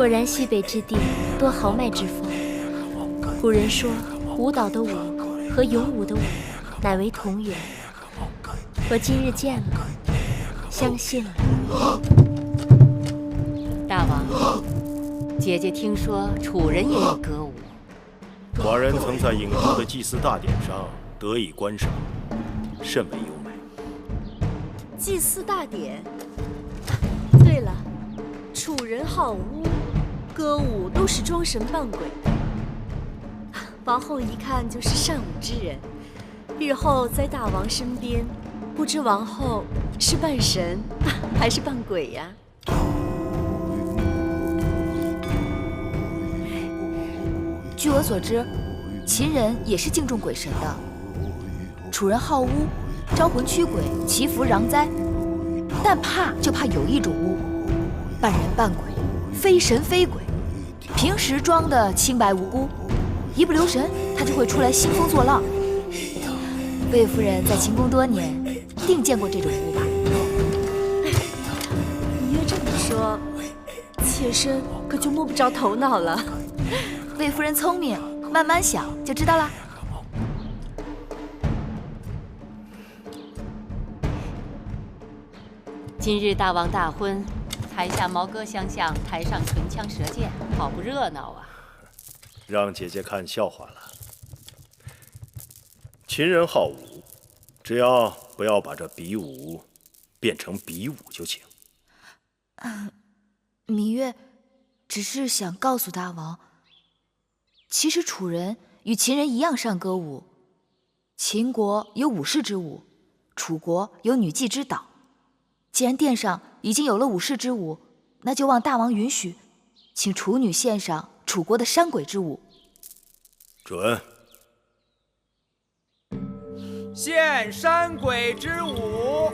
果然西北之地多豪迈之风。古人说，舞蹈的舞和勇武的武乃为同源。我今日见了，相信了。大王，姐姐听说楚人也有歌舞。寡人曾在郢都的祭祀大典上得以观赏，甚为优美。祭祀大典。对了，楚人好巫，歌舞都是装神扮鬼的。王后一看就是善舞之人，日后在大王身边，不知王后是扮神还是扮鬼呀？据我所知，秦人也是敬重鬼神的。楚人好巫，招魂驱鬼，祈福攘灾，但怕就怕有一种巫，扮人扮鬼，非神非鬼，平时装的清白无辜，一不留神他就会出来兴风作浪。魏夫人在秦宫多年，定见过这种巫吧？你越这么说，妾身可就摸不着头脑了。魏夫人聪明，慢慢想就知道了。今日大王大婚，台下毛歌相向，台上唇枪舌剑，好不热闹啊！让姐姐看笑话了。秦人好武，只要不要把这比武变成比武就行。芈月只是想告诉大王，其实楚人与秦人一样善歌舞。秦国有武士之舞，楚国有女妓之蹈。既然殿上已经有了武士之舞，那就望大王允许，请楚女献上楚国的山鬼之舞。准。献山鬼之舞。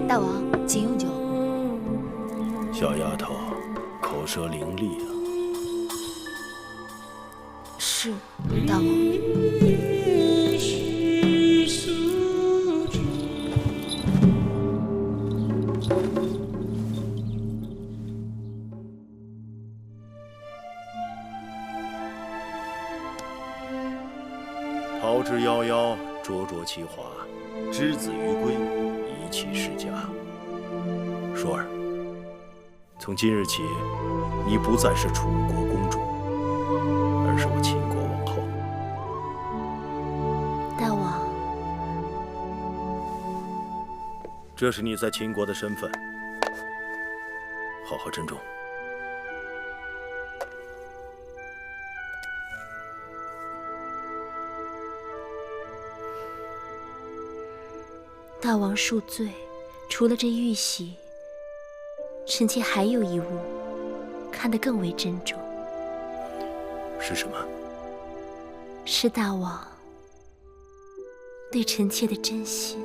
大王，请用酒。小丫头，口舌伶俐啊。是，大王。桃之夭夭，灼灼其华；之子于归，宜其室家。舒儿，从今日起，你不再是楚国公主，而是我秦国王后。大王，这是你在秦国的身份，好好珍重。大王恕罪，除了这玉玺，臣妾还有一物，看得更为珍重。是什么？是大王对臣妾的真心。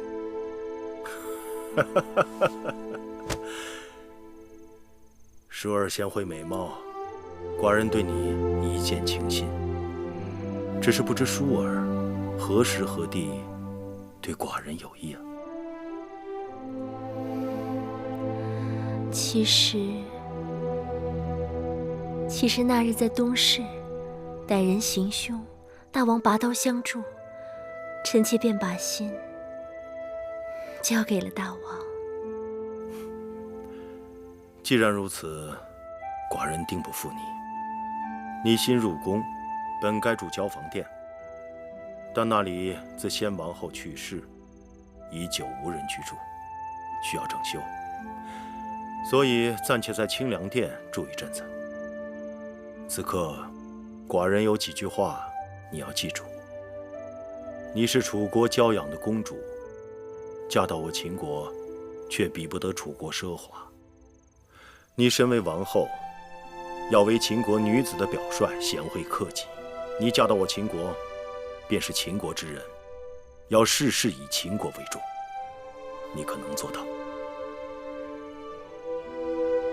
舒儿贤惠美貌，寡人对你一见倾心。只是不知舒儿何时何地对寡人有意啊？其实那日在东市，歹人行凶，大王拔刀相助，臣妾便把心交给了大王。既然如此，寡人定不负你。你新入宫，本该住交房殿，但那里自先王后去世，已久无人居住，需要整修，所以暂且在清凉殿住一阵子。此刻，寡人有几句话你要记住，你是楚国娇养的公主，嫁到我秦国，却比不得楚国奢华。你身为王后，要为秦国女子的表率贤惠克己。你嫁到我秦国，便是秦国之人，要事事以秦国为重。你可能做到？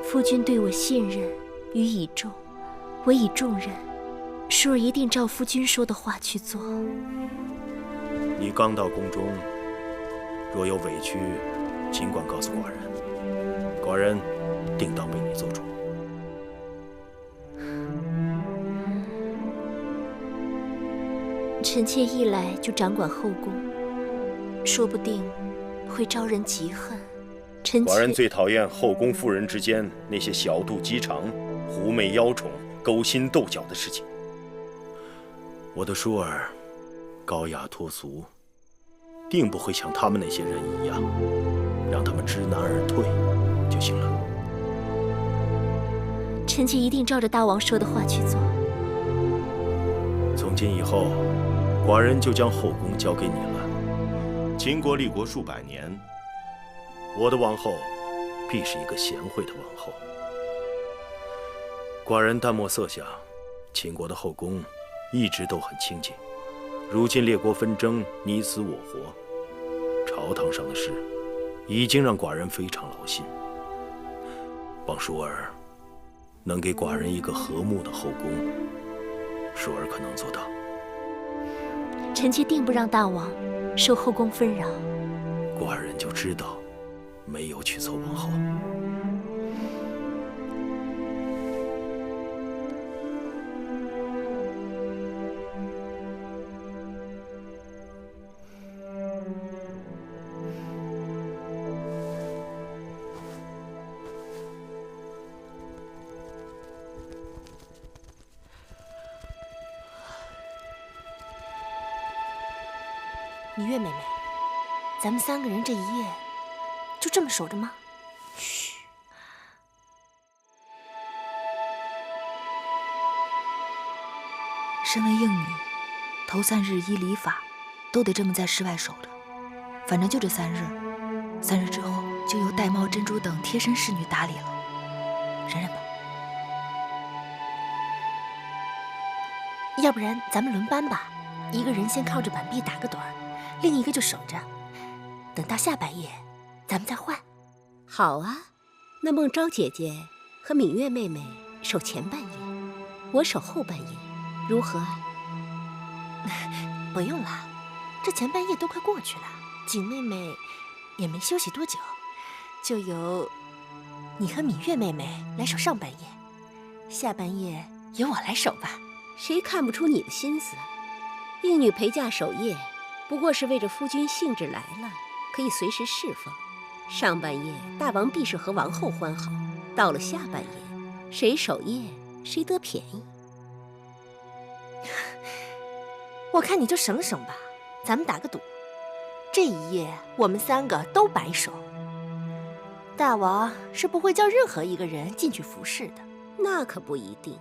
夫君对我信任与倚重，我以重任，淑儿一定照夫君说的话去做。你刚到宫中，若有委屈，尽管告诉寡人，寡人定当为你做主。臣妾一来就掌管后宫，说不定会招人嫉恨。臣妾寡人最讨厌后宫妇人之间那些小肚鸡肠、狐媚妖宠、勾心斗角的事情。我的淑儿高雅脱俗，定不会像他们那些人一样，让他们知难而退就行了。臣妾一定照着大王说的话去做。从今以后，寡人就将后宫交给你了。秦国立国数百年，我的王后必是一个贤惠的王后。寡人淡漠色相，秦国的后宫一直都很清静。如今列国纷争，你死我活，朝堂上的事已经让寡人非常劳心。望淑儿能给寡人一个和睦的后宫，淑儿可能做到？臣妾定不让大王受后宫纷扰。寡人就知道，没有娶错王后。芈月妹妹，咱们3个人这一夜就这么守着吗？嘘。身为应女，头3日依礼法，都得这么在室外守着。反正就这3日，3日之后就由玳瑁、珍珠等贴身侍女打理了，忍忍吧。要不然咱们轮班吧，一个人先靠着板壁打个盹儿，另一个就守着，等到下半夜，咱们再换。好啊，那孟昭姐姐和芈月妹妹守前半夜，我守后半夜，如何啊？不用了，这前半夜都快过去了，景妹妹也没休息多久，就由你和芈月妹妹来守上半夜，下半夜由我来守吧。谁看不出你的心思？应女陪嫁守夜，不过是为着夫君兴致来了，可以随时释放。上半夜大王必是和王后欢好，到了下半夜，谁守夜谁得便宜。我看你就省省吧，咱们打个赌，这一夜我们3个都白守。大王是不会叫任何一个人进去服侍的。那可不一定。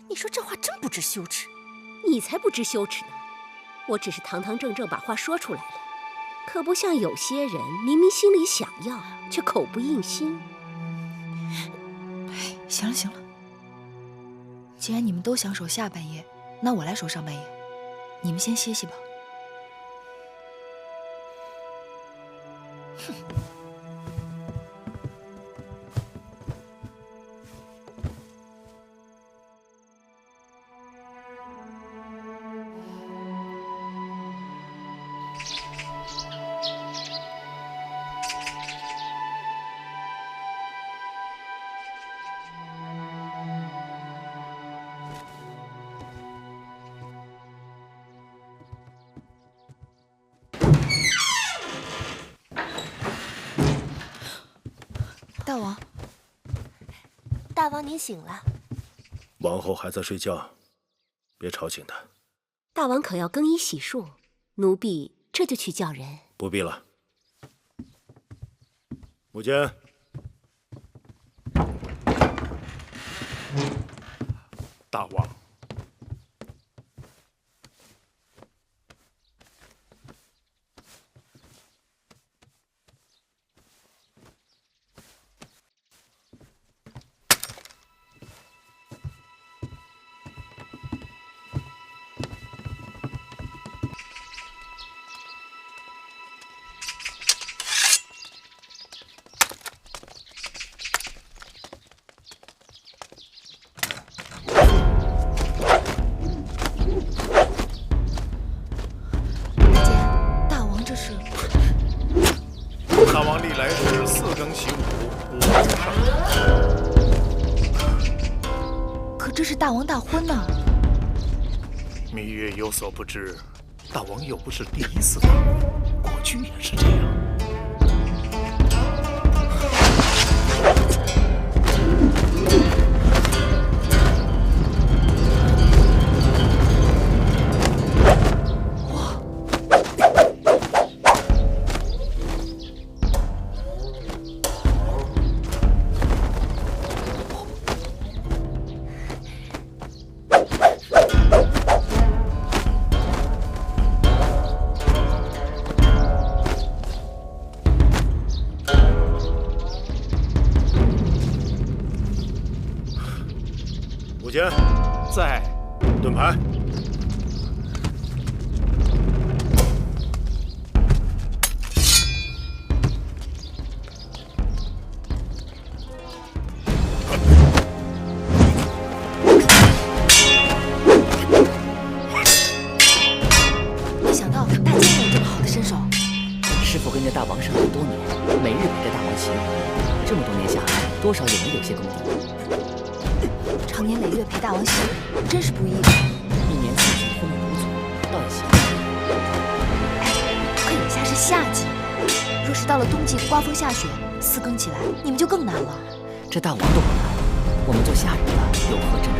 你说这话真不知羞耻。你才不知羞耻呢！我只是堂堂正正把话说出来了，可不像有些人明明心里想要，却口不应心。行了行了，既然你们都想守下半夜，那我来守上半夜，你们先歇息吧。大王，大王您醒了。王后还在睡觉，别吵醒她。大王可要更衣洗漱？奴婢这就去叫人。不必了。母监，大大王。大王历来是4更起舞，5更上阵。可这是大王大婚呢。芈月有所不知，大王又不是第一次大婚，过去也是这样。武坚，在。盾牌。没想到大家都有这么好的身手。师傅跟着大王师很多年，每日陪着大王习武，这么多年下来，多少也能有些功底。长年累月陪大王习武，真是不易。一年四季风雨无阻，倒也行。可眼下是夏季，若是到了冬季刮风下雪，4更起来，你们就更难了。这大王都不难，我们做下人的有何之难？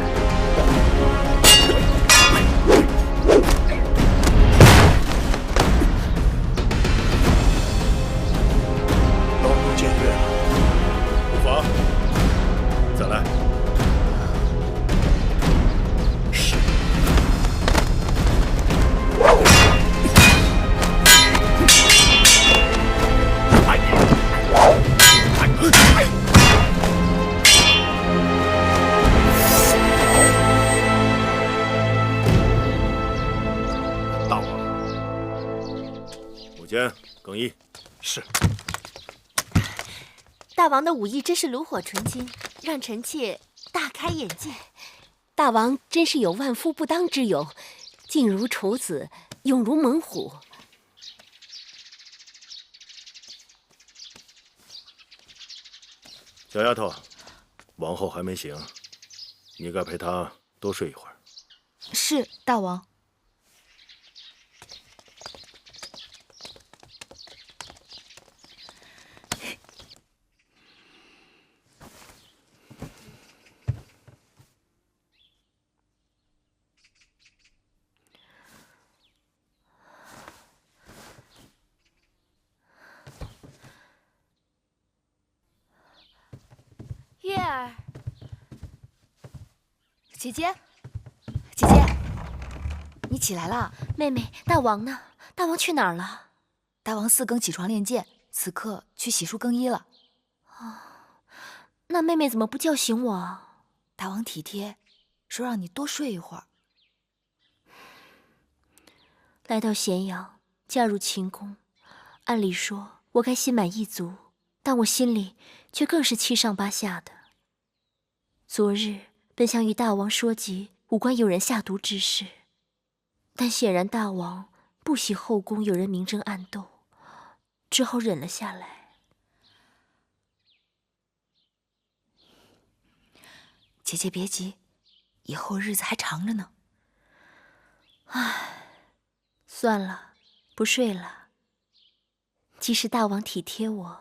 老奴僭越了，无妨，再来。是。大王。武坚，更衣。是。大王的武艺真是炉火纯青，让臣妾大开眼界。大王真是有万夫不当之勇，静如处子，勇如猛虎。小丫头，王后还没醒，你该陪她多睡一会儿。是，大王。月儿，姐姐，姐姐，你起来了。妹妹，大王呢？大王去哪儿了？大王4更起床练剑，此刻去洗漱更衣了。那妹妹怎么不叫醒我？大王体贴，说让你多睡一会儿。来到咸阳，嫁入秦宫，按理说我该心满意足，但我心里却更是七上八下的。昨日本想与大王说及武关有人下毒之事，但显然大王不喜后宫有人明争暗斗，只好忍了下来。姐姐别急，以后日子还长着呢。唉，算了，不睡了。即使大王体贴我，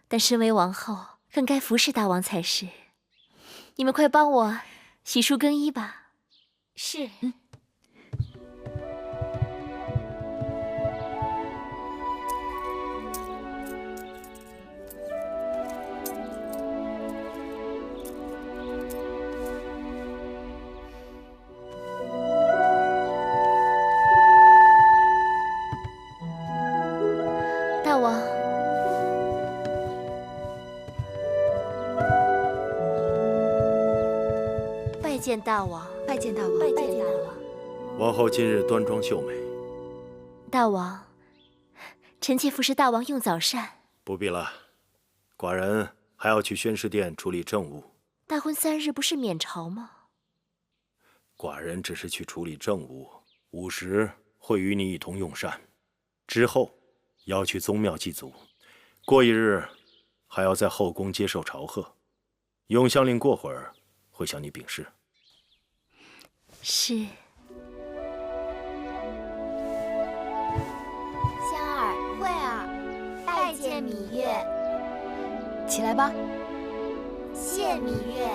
但身为王后，更该服侍大王才是。你们快帮我洗漱更衣吧。是。见大王，拜见大王，拜见大王。王后今日端庄秀美。大王，臣妾服侍大王用早膳。不必了，寡人还要去宣示殿处理政务。大婚3日不是免朝吗？寡人只是去处理政务，午时会与你一同用膳，之后要去宗庙祭祖，过1日还要在后宫接受朝贺。永香令过会儿会向你禀示。是。香儿、慧儿，拜见芈月。起来吧。谢芈月。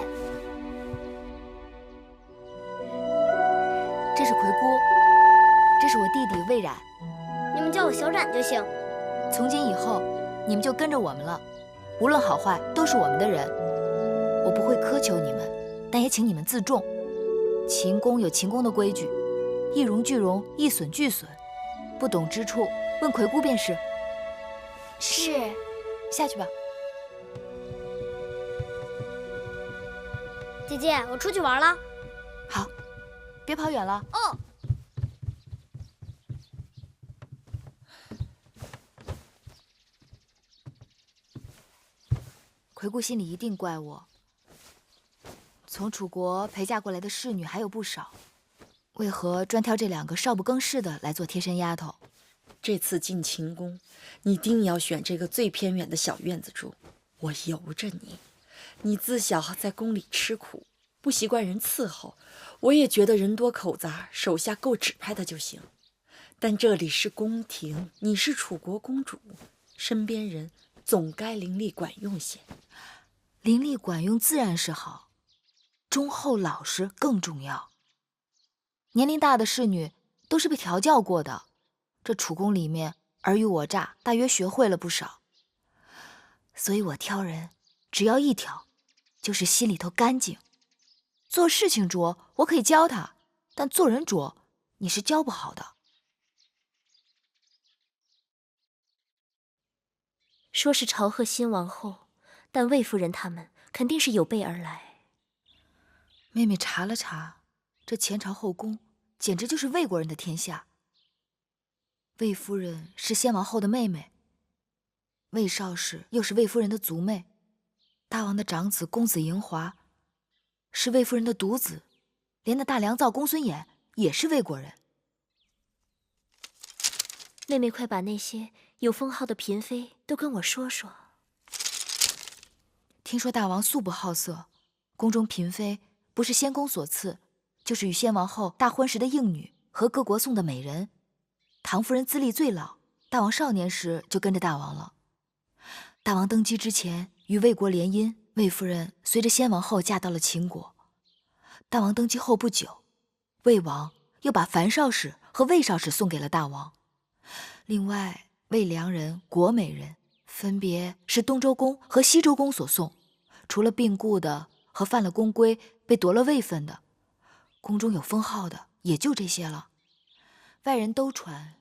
这是葵姑，这是我弟弟魏冉。你们叫我小冉就行。从今以后，你们就跟着我们了，无论好坏都是我们的人。我不会苛求你们，但也请你们自重。秦宫有秦宫的规矩，一荣俱荣，一损俱损。不懂之处，问葵姑便是。是。下去吧。姐姐，我出去玩了。好，别跑远了。哦。葵姑心里一定怪我。从楚国陪嫁过来的侍女还有不少，为何专挑这2个少不更事的来做贴身丫头？这次进秦宫，你定要选这个最偏远的小院子住。我由着你，你自小在宫里吃苦，不习惯人伺候，我也觉得人多口杂，手下够指派的就行。但这里是宫廷，你是楚国公主，身边人总该伶俐管用些。伶俐管用自然是好，忠厚老实更重要。年龄大的侍女都是被调教过的，这楚宫里面尔虞我诈大约学会了不少。所以我挑人只要一条，就是心里头干净。做事情拙我可以教他，但做人拙你是教不好的。说是朝贺新王后，但魏夫人他们肯定是有备而来。妹妹查了查，这前朝后宫简直就是魏国人的天下。魏夫人是先王后的妹妹，魏少氏又是魏夫人的族妹，大王的长子公子嬴华是魏夫人的独子，连那大良造公孙衍也是魏国人。妹妹快把那些有封号的嫔妃都跟我说说。听说大王素不好色，宫中嫔妃不是先公所赐，就是与先王后大婚时的应女和各国送的美人。唐夫人资历最老，大王少年时就跟着大王了。大王登基之前与魏国联姻，魏夫人随着先王后嫁到了秦国。大王登基后不久，魏王又把樊少氏和魏少氏送给了大王。另外，魏良人、国美人分别是东周公和西周公所送，除了病故的和犯了宫规被夺了位分的，宫中有封号的也就这些了。外人都传，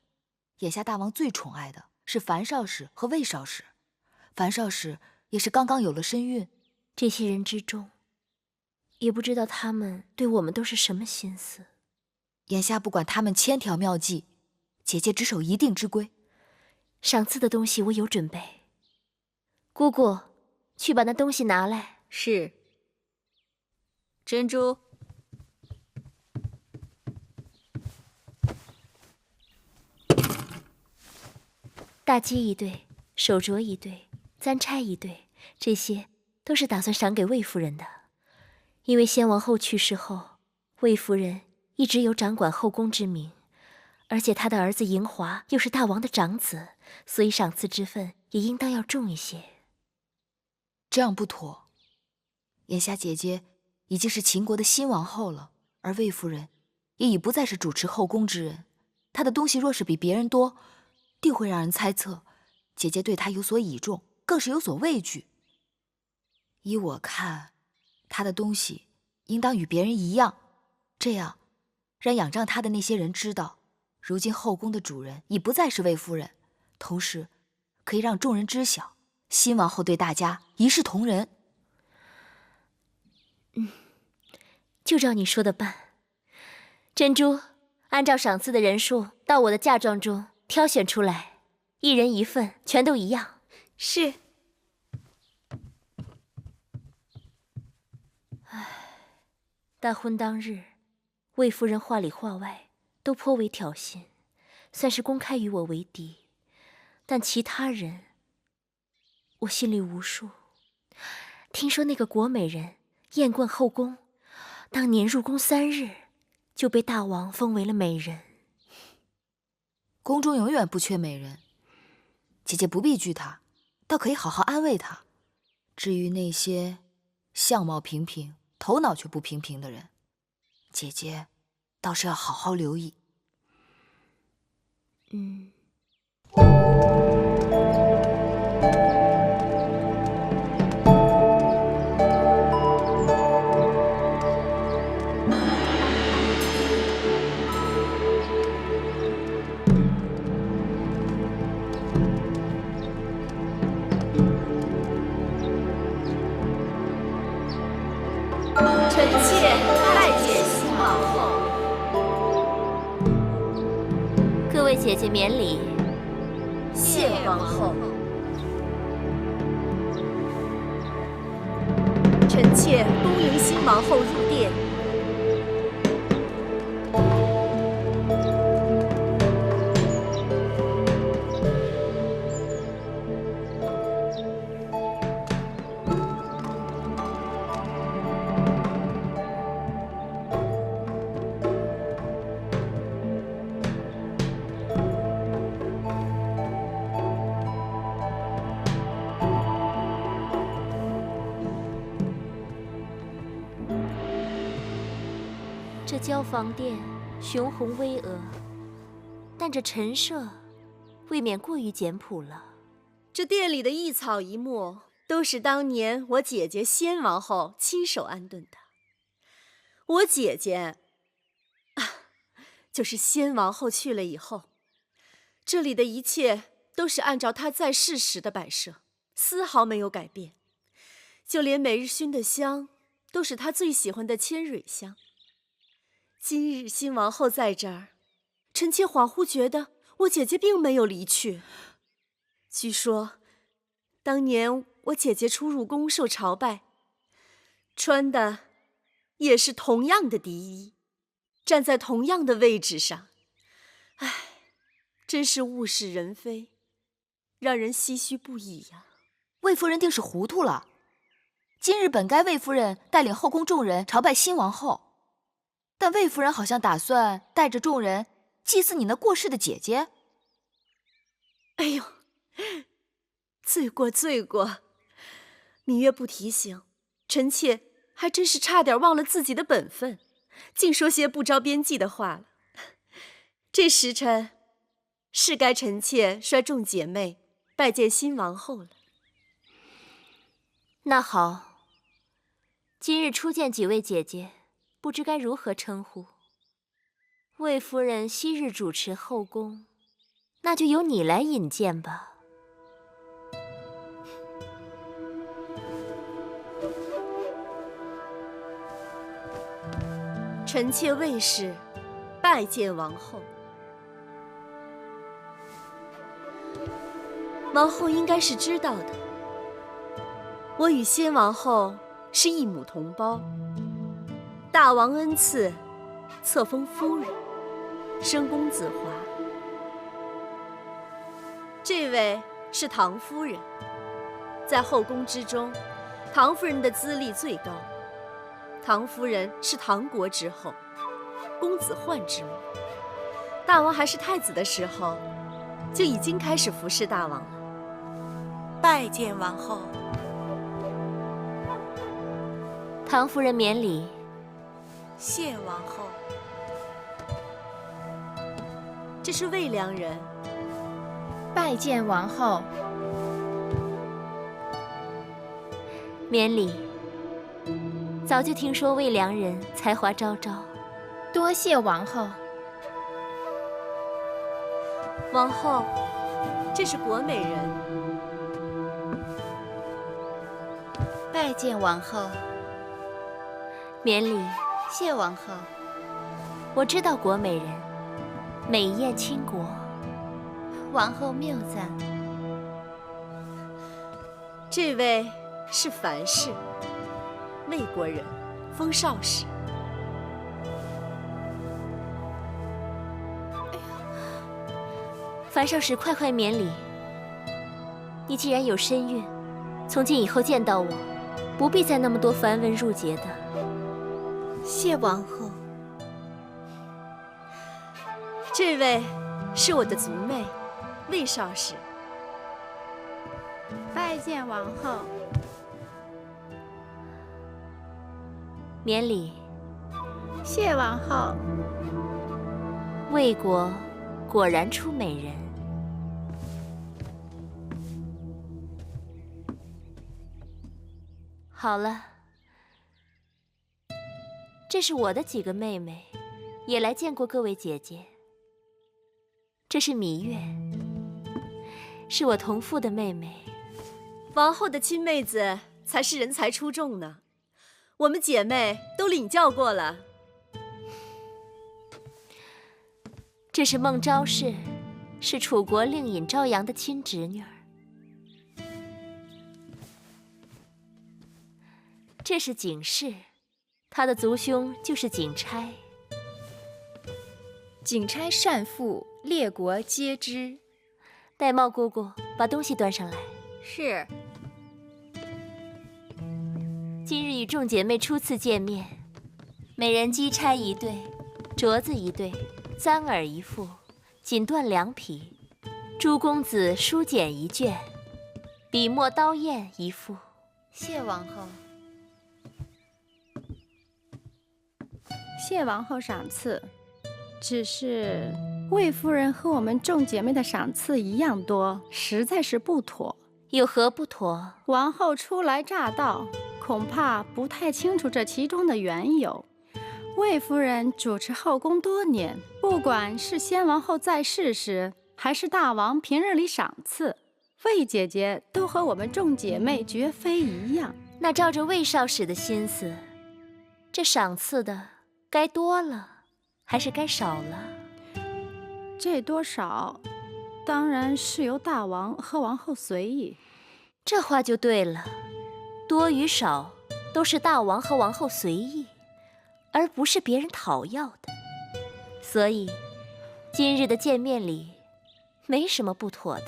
眼下大王最宠爱的是樊少氏和魏少氏。樊少氏也是刚刚有了身孕。这些人之中，也不知道他们对我们都是什么心思。眼下不管他们千条妙计，姐姐只守一定之规。赏赐的东西我有准备，姑姑，去把那东西拿来。是。珍珠。大鸡1对，手镯1对，簪钗1对，这些都是打算赏给魏夫人的。因为先王后去世后，魏夫人一直有掌管后宫之名，而且她的儿子嬴华又是大王的长子，所以赏赐之分也应当要重一些。这样不妥。眼下姐姐已经是秦国的新王后了，而魏夫人也已不再是主持后宫之人。她的东西若是比别人多，定会让人猜测姐姐对她有所倚重，更是有所畏惧。依我看，她的东西应当与别人一样，这样让仰仗她的那些人知道，如今后宫的主人已不再是魏夫人，同时可以让众人知晓，新王后对大家一视同仁。就照你说的办。珍珠，按照赏赐的人数，到我的嫁妆中挑选出来，1人1份，全都一样。是。大婚当日，魏夫人话里话外都颇为挑衅，算是公开与我为敌。但其他人，我心里无数。听说那个国美人艳冠后宫，当年入宫3日，就被大王封为了美人。宫中永远不缺美人，姐姐不必惧她，倒可以好好安慰她。至于那些相貌平平、头脑却不平平的人，姐姐倒是要好好留意。臣妾拜见新王后。各位姐姐免礼。谢王后。臣妾恭迎新王后入殿。这交房殿雄宏巍峨，但这陈设未免过于简朴了。这殿里的一草一木，都是当年我姐姐先王后亲手安顿的。我姐姐，就是先王后去了以后，这里的一切都是按照她在世时的摆设，丝毫没有改变。就连每日熏的香，都是她最喜欢的千蕊香。今日新王后在这儿，臣妾恍惚觉得我姐姐并没有离去。据说，当年我姐姐出入宫受朝拜，穿的也是同样的敌衣，站在同样的位置上。唉，真是物是人非，让人唏嘘不已呀。魏夫人定是糊涂了。今日本该魏夫人带领后宫众人朝拜新王后，但魏夫人好像打算带着众人祭祀你那过世的姐姐。哎呦，罪过罪过！芈月不提醒，臣妾还真是差点忘了自己的本分，竟说些不着边际的话了。这时辰是该臣妾率众姐妹拜见新王后了。那好，今日初见几位姐姐，不知该如何称呼。魏夫人昔日主持后宫，那就由你来引荐吧。臣妾魏氏拜见王后。王后应该是知道的，我与先王后是一母同胞，大王恩赐，册封夫人，生公子华。这位是唐夫人，在后宫之中，唐夫人的资历最高。唐夫人是唐国之后，公子焕之母。大王还是太子的时候，就已经开始服侍大王了。拜见王后。唐夫人免礼。谢王后。这是魏良人。拜见王后。免礼。早就听说魏良人才华昭昭，多谢王后。王后，这是国美人。拜见王后。免礼。谢王后。我知道国美人，美艳倾国。王后谬赞。这位是樊氏，魏国人，封少使。樊少使，快快免礼。你既然有身孕，从今以后见到我，不必再那么多繁文缛节的。谢王后。这位是我的族妹，魏少使。拜见王后。免礼。谢王后。魏国果然出美人。好了，这是我的几个妹妹，也来见过各位姐姐。这是芈月，是我同父的妹妹。王后的亲妹子才是人才出众呢，我们姐妹都领教过了。这是孟昭氏，是楚国令尹昭阳的亲侄女儿。这是景氏，她的族兄就是景差。景差善赋，列国皆知。玳瑁姑姑，把东西端上来。是。今日与众姐妹初次见面，美人姬钗一对，镯子一对，簪耳一副，锦缎2匹，诸公子书简一卷，笔墨刀砚一副。谢王后。谢王后赏赐，只是魏夫人和我们众姐妹的赏赐一样多，实在是不妥。有何不妥？王后初来乍到，恐怕不太清楚这其中的缘由。魏夫人主持后宫多年，不管是先王后在世时，还是大王平日里赏赐，魏姐姐都和我们众姐妹绝非一样。那照着魏少使的心思，这赏赐的该多了，还是该少了？这多少，当然是由大王和王后随意。这话就对了，多与少都是大王和王后随意，而不是别人讨要的。所以，今日的见面礼，没什么不妥的。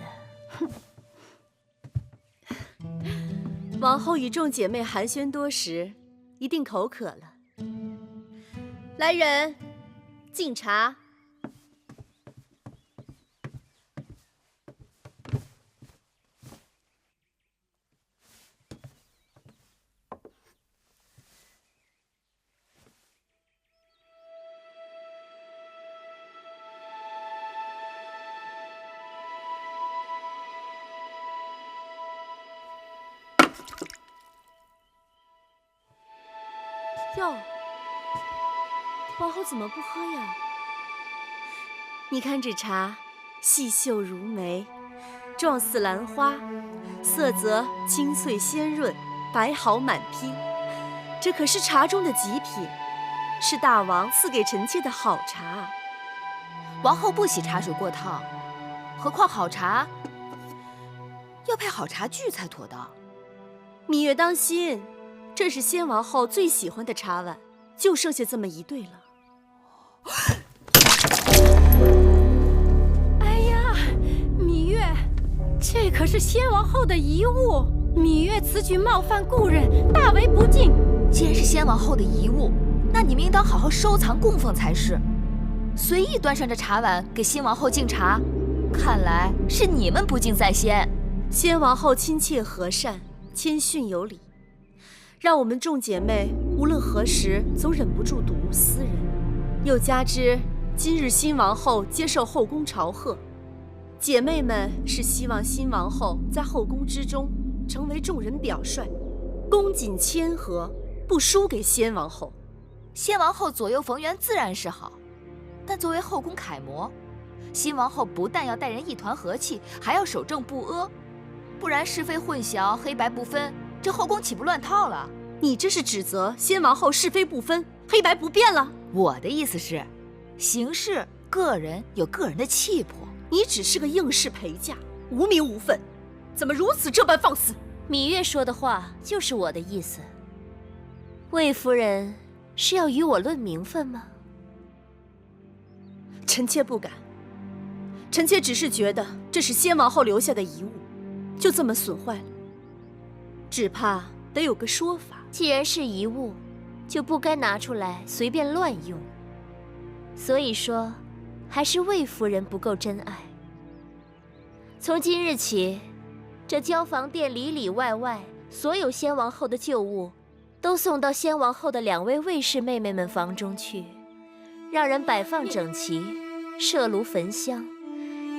王后与众姐妹寒暄多时，一定口渴了。来人，敬茶。哟，王后怎么不喝呀？你看这茶，细秀如眉，状似兰花，色泽清脆鲜润，白毫满披。这可是茶中的极品，是大王赐给臣妾的好茶。王后不喜茶水过烫，何况好茶要配好茶具才妥当。芈月当心，这是先王后最喜欢的茶碗，就剩下这么一对了。哎呀，芈月，这可是先王后的遗物，芈月此举冒犯故人，大为不敬。既然是先王后的遗物，那你们应当好好收藏供奉才是。随意端上这茶碗给新王后敬茶，看来是你们不敬在先。先王后亲切和善，谦逊有礼，让我们众姐妹无论何时总忍不住睹物思人。又加之今日新王后接受后宫朝贺，姐妹们是希望新王后在后宫之中成为众人表率，恭谨谦和，不输给先王后。先王后左右逢源自然是好，但作为后宫楷模，新王后不但要待人一团和气，还要守正不阿，不然是非混淆，黑白不分，这后宫岂不乱套了？你这是指责先王后是非不分，黑白不变了？我的意思是，行事个人有个人的气魄。你只是个应试陪嫁，无名无分，怎么如此这般放肆？芈月说的话就是我的意思。魏夫人是要与我论名分吗？臣妾不敢。臣妾只是觉得这是先王后留下的遗物，就这么损坏了，只怕得有个说法。既然是遗物，就不该拿出来随便乱用。所以说，还是魏夫人不够真爱。从今日起，这交房殿里里外外所有先王后的旧物，都送到先王后的2位卫士妹妹们房中去，让人摆放整齐，设炉焚香，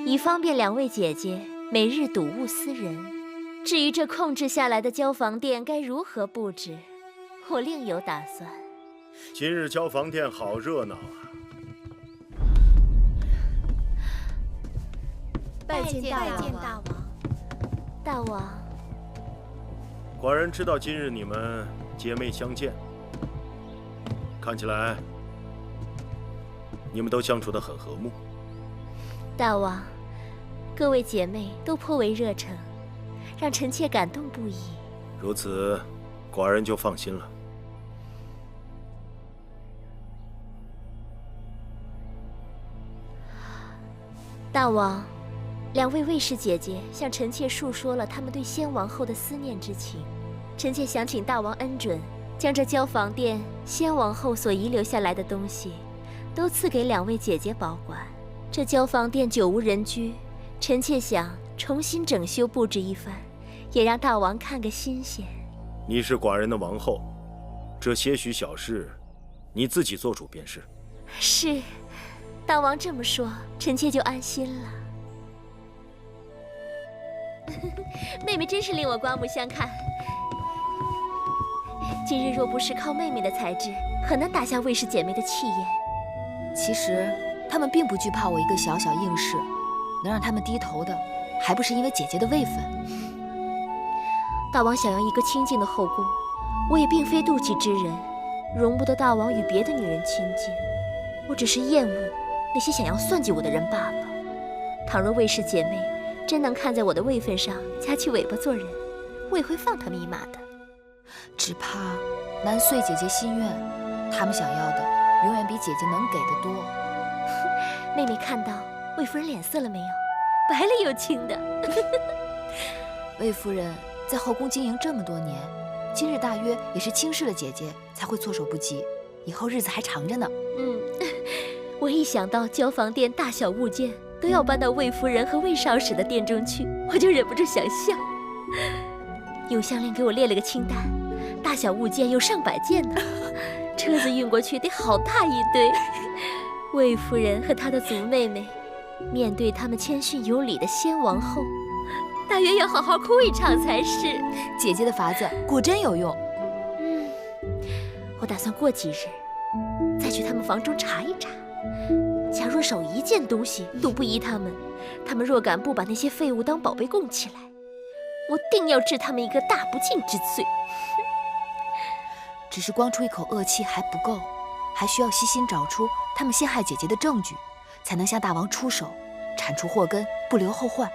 以方便2位姐姐每日睹物思人。至于这控制下来的交房殿该如何布置，我另有打算。今日交房殿好热闹啊！拜见大王。大王，寡人知道今日你们姐妹相见，看起来你们都相处得很和睦。大王，各位姐妹都颇为热诚，让臣妾感动不已。如此，寡人就放心了。大王，2位卫士姐姐向臣妾述说了他们对先王后的思念之情，臣妾想请大王恩准，将这交房殿先王后所遗留下来的东西，都赐给2位姐姐保管。这交房殿久无人居，臣妾想重新整修布置一番，也让大王看个新鲜。你是寡人的王后，这些许小事，你自己做主便是。是，大王这么说，臣妾就安心了。妹妹真是令我刮目相看。今日若不是靠妹妹的才智，很难打下卫氏姐妹的气焰。其实她们并不惧怕我一个小小应试，能让她们低头的，还不是因为姐姐的位分。大王想要一个清静的后宫，我也并非妒忌之人，容不得大王与别的女人亲近。我只是厌恶那些想要算计我的人罢了。倘若卫氏姐妹真能看在我的位分上夹起尾巴做人，我也会放她们一马的。只怕难遂姐姐心愿，她们想要的永远比姐姐能给的多。妹妹看到魏夫人脸色了没有？白里有青的。魏夫人在后宫经营这么多年，今日大约也是轻视了姐姐，才会措手不及。以后日子还长着呢。我一想到交房殿大小物件都要搬到魏夫人和魏少使的殿中去，我就忍不住想笑。永香令给我列了个清单，大小物件有上百件呢，车子运过去得好大一堆。魏夫人和她的族妹妹，面对他们谦逊有礼的先王后，大约要好好哭一场才是。姐姐的法子果真有用。我打算过几日再去他们房中查一查，假若少一件东西都不依他们若敢不把那些废物当宝贝供起来，我定要治他们一个大不敬之罪。只是光出一口恶气还不够，还需要细心找出他们陷害姐姐的证据，才能向大王出手，铲除祸根，不留后患。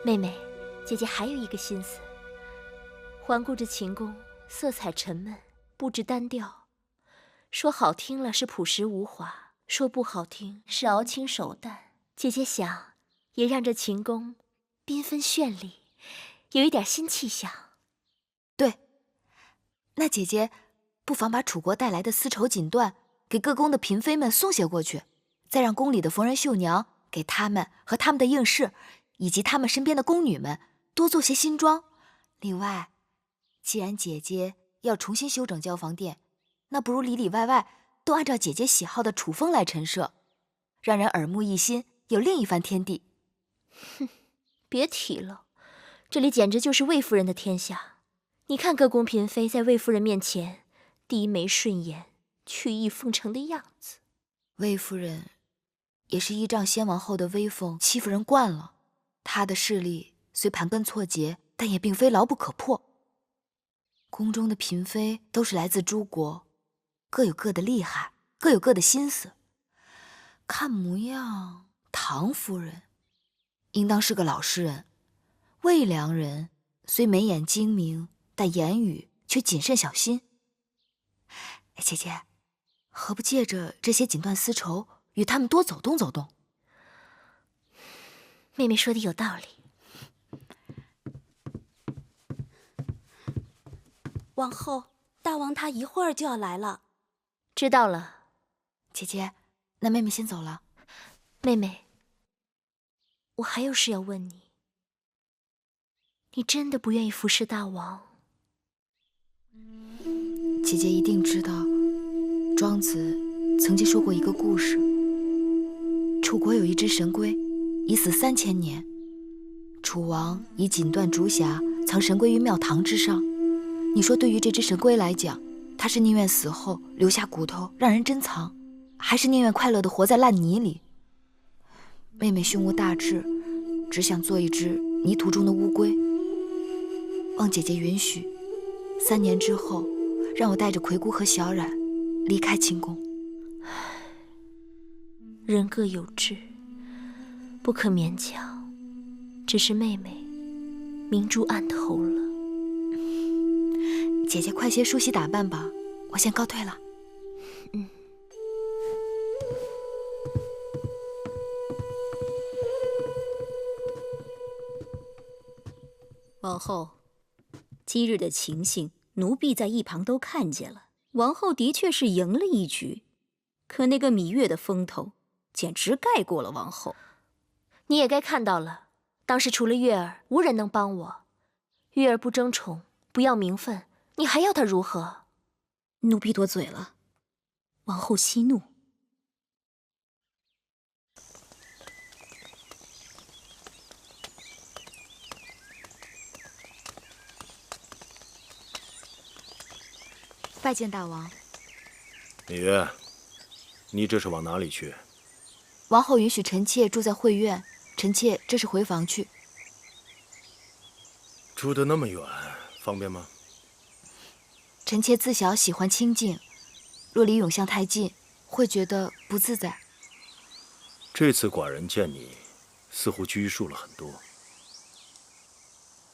妹妹，姐姐还有一个心思。环顾着秦宫，色彩沉闷，布置单调，说好听了是朴实无华，说不好听是熬青守淡。姐姐想，也让这秦宫缤纷绚丽，有一点新气象。对，那姐姐不妨把楚国带来的丝绸锦缎给各宫的嫔妃们送些过去，再让宫里的缝纫绣娘给他们和他们的应试，以及他们身边的宫女们多做些新装。另外，既然姐姐要重新修整交房殿，那不如里里外外都按照姐姐喜好的楚风来陈设，让人耳目一新，有另一番天地。别提了，这里简直就是魏夫人的天下。你看各宫嫔妃在魏夫人面前低眉顺眼，曲意奉承的样子。魏夫人也是依仗先王后的威风欺负人惯了，她的势力虽盘根错节，但也并非牢不可破。宫中的嫔妃都是来自诸国，各有各的厉害，各有各的心思。看模样，唐夫人应当是个老实人，魏良人虽眉眼精明，但言语却谨慎小心。姐姐，何不借着这些锦缎丝绸，与他们多走动走动？妹妹说的有道理。王后，大王他一会儿就要来了。知道了。姐姐，那妹妹先走了。妹妹，我还有事要问你。你真的不愿意服侍大王？姐姐一定知道，庄子曾经说过一个故事。楚国有一只神龟，已死3000年。楚王以锦缎竹匣藏神龟于庙堂之上。你说对于这只神龟来讲，它是宁愿死后留下骨头让人珍藏，还是宁愿快乐地活在烂泥里？妹妹胸无大志，只想做一只泥土中的乌龟。望姐姐允许，3年之后，让我带着葵姑和小冉离开清宫。人各有志，不可勉强。只是妹妹明珠暗投了。姐姐快些梳洗打扮吧，我先告退了。王后，今日的情形，奴婢在一旁都看见了。王后的确是赢了一局，可那个芈月的风头，简直盖过了王后。你也该看到了，当时除了月儿，无人能帮我。月儿不争宠，不要名分，你还要她如何？奴婢多嘴了，王后息怒。拜见大王。芈月，你这是往哪里去？王后允许臣妾住在会院，臣妾这是回房去。住得那么远，方便吗？臣妾自小喜欢清静，若离永巷太近，会觉得不自在。这次寡人见你，似乎拘束了很多。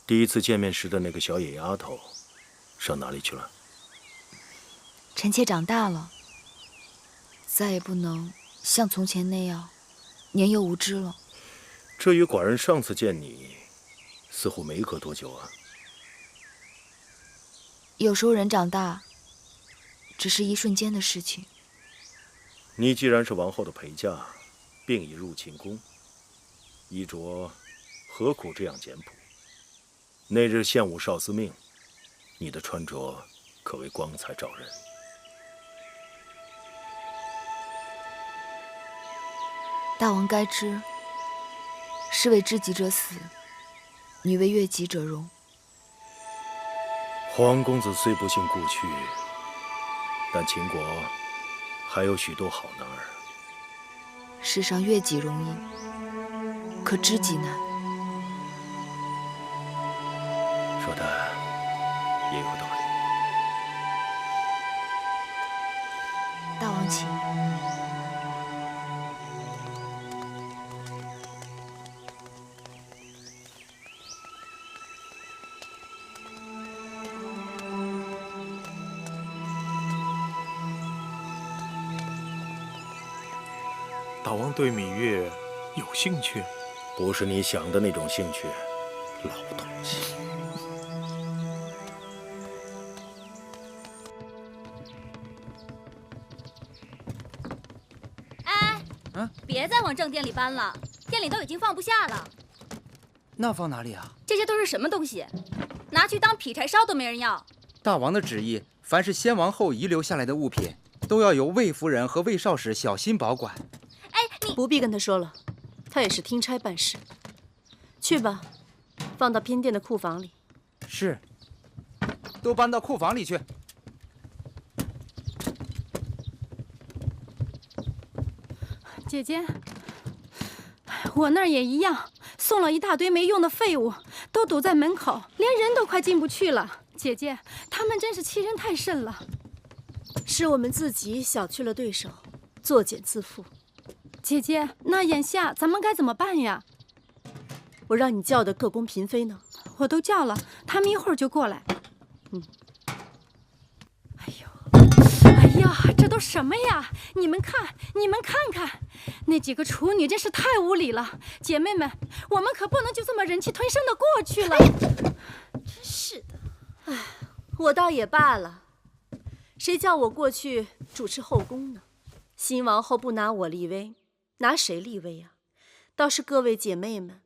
第一次见面时的那个小野丫头，上哪里去了？臣妾长大了，再也不能像从前那样年幼无知了。这与寡人上次见你，似乎没隔多久啊。有时候人长大，只是一瞬间的事情。你既然是王后的陪嫁，并已入寝宫，衣着何苦这样简朴？那日献武少司命，你的穿着可谓光彩照人。大王该知，士为知己者死，女为悦己者容。皇公子虽不幸故去，但秦国还有许多好男儿。世上悦己容易，可知己难。说的也有道理。大王请。大王对芈月有兴趣？不是你想的那种兴趣，老东西。哎，别再往正殿里搬了，店里都已经放不下了。那放哪里啊？这些都是什么东西？拿去当劈柴烧都没人要。大王的旨意，凡是先王后遗留下来的物品，都要由魏夫人和魏少使小心保管。你不必跟他说了，他也是听差办事。去吧，放到偏殿的库房里。是，都搬到库房里去。姐姐，我那儿也一样，送了一大堆没用的废物，都堵在门口，连人都快进不去了。姐姐，他们们真是欺人太甚了。是我们自己小觑了对手，作茧自缚。姐姐，那眼下咱们该怎么办呀？我让你叫的各宫嫔妃呢？我都叫了，他们一会儿就过来。哎呀，这都什么呀？你们看，你们看看，那几个处女真是太无礼了。姐妹们，我们可不能就这么忍气吞声的过去了。真是的，哎，我倒也罢了，谁叫我过去主持后宫呢？新王后不拿我立威，拿谁立威呀？倒是各位姐妹们，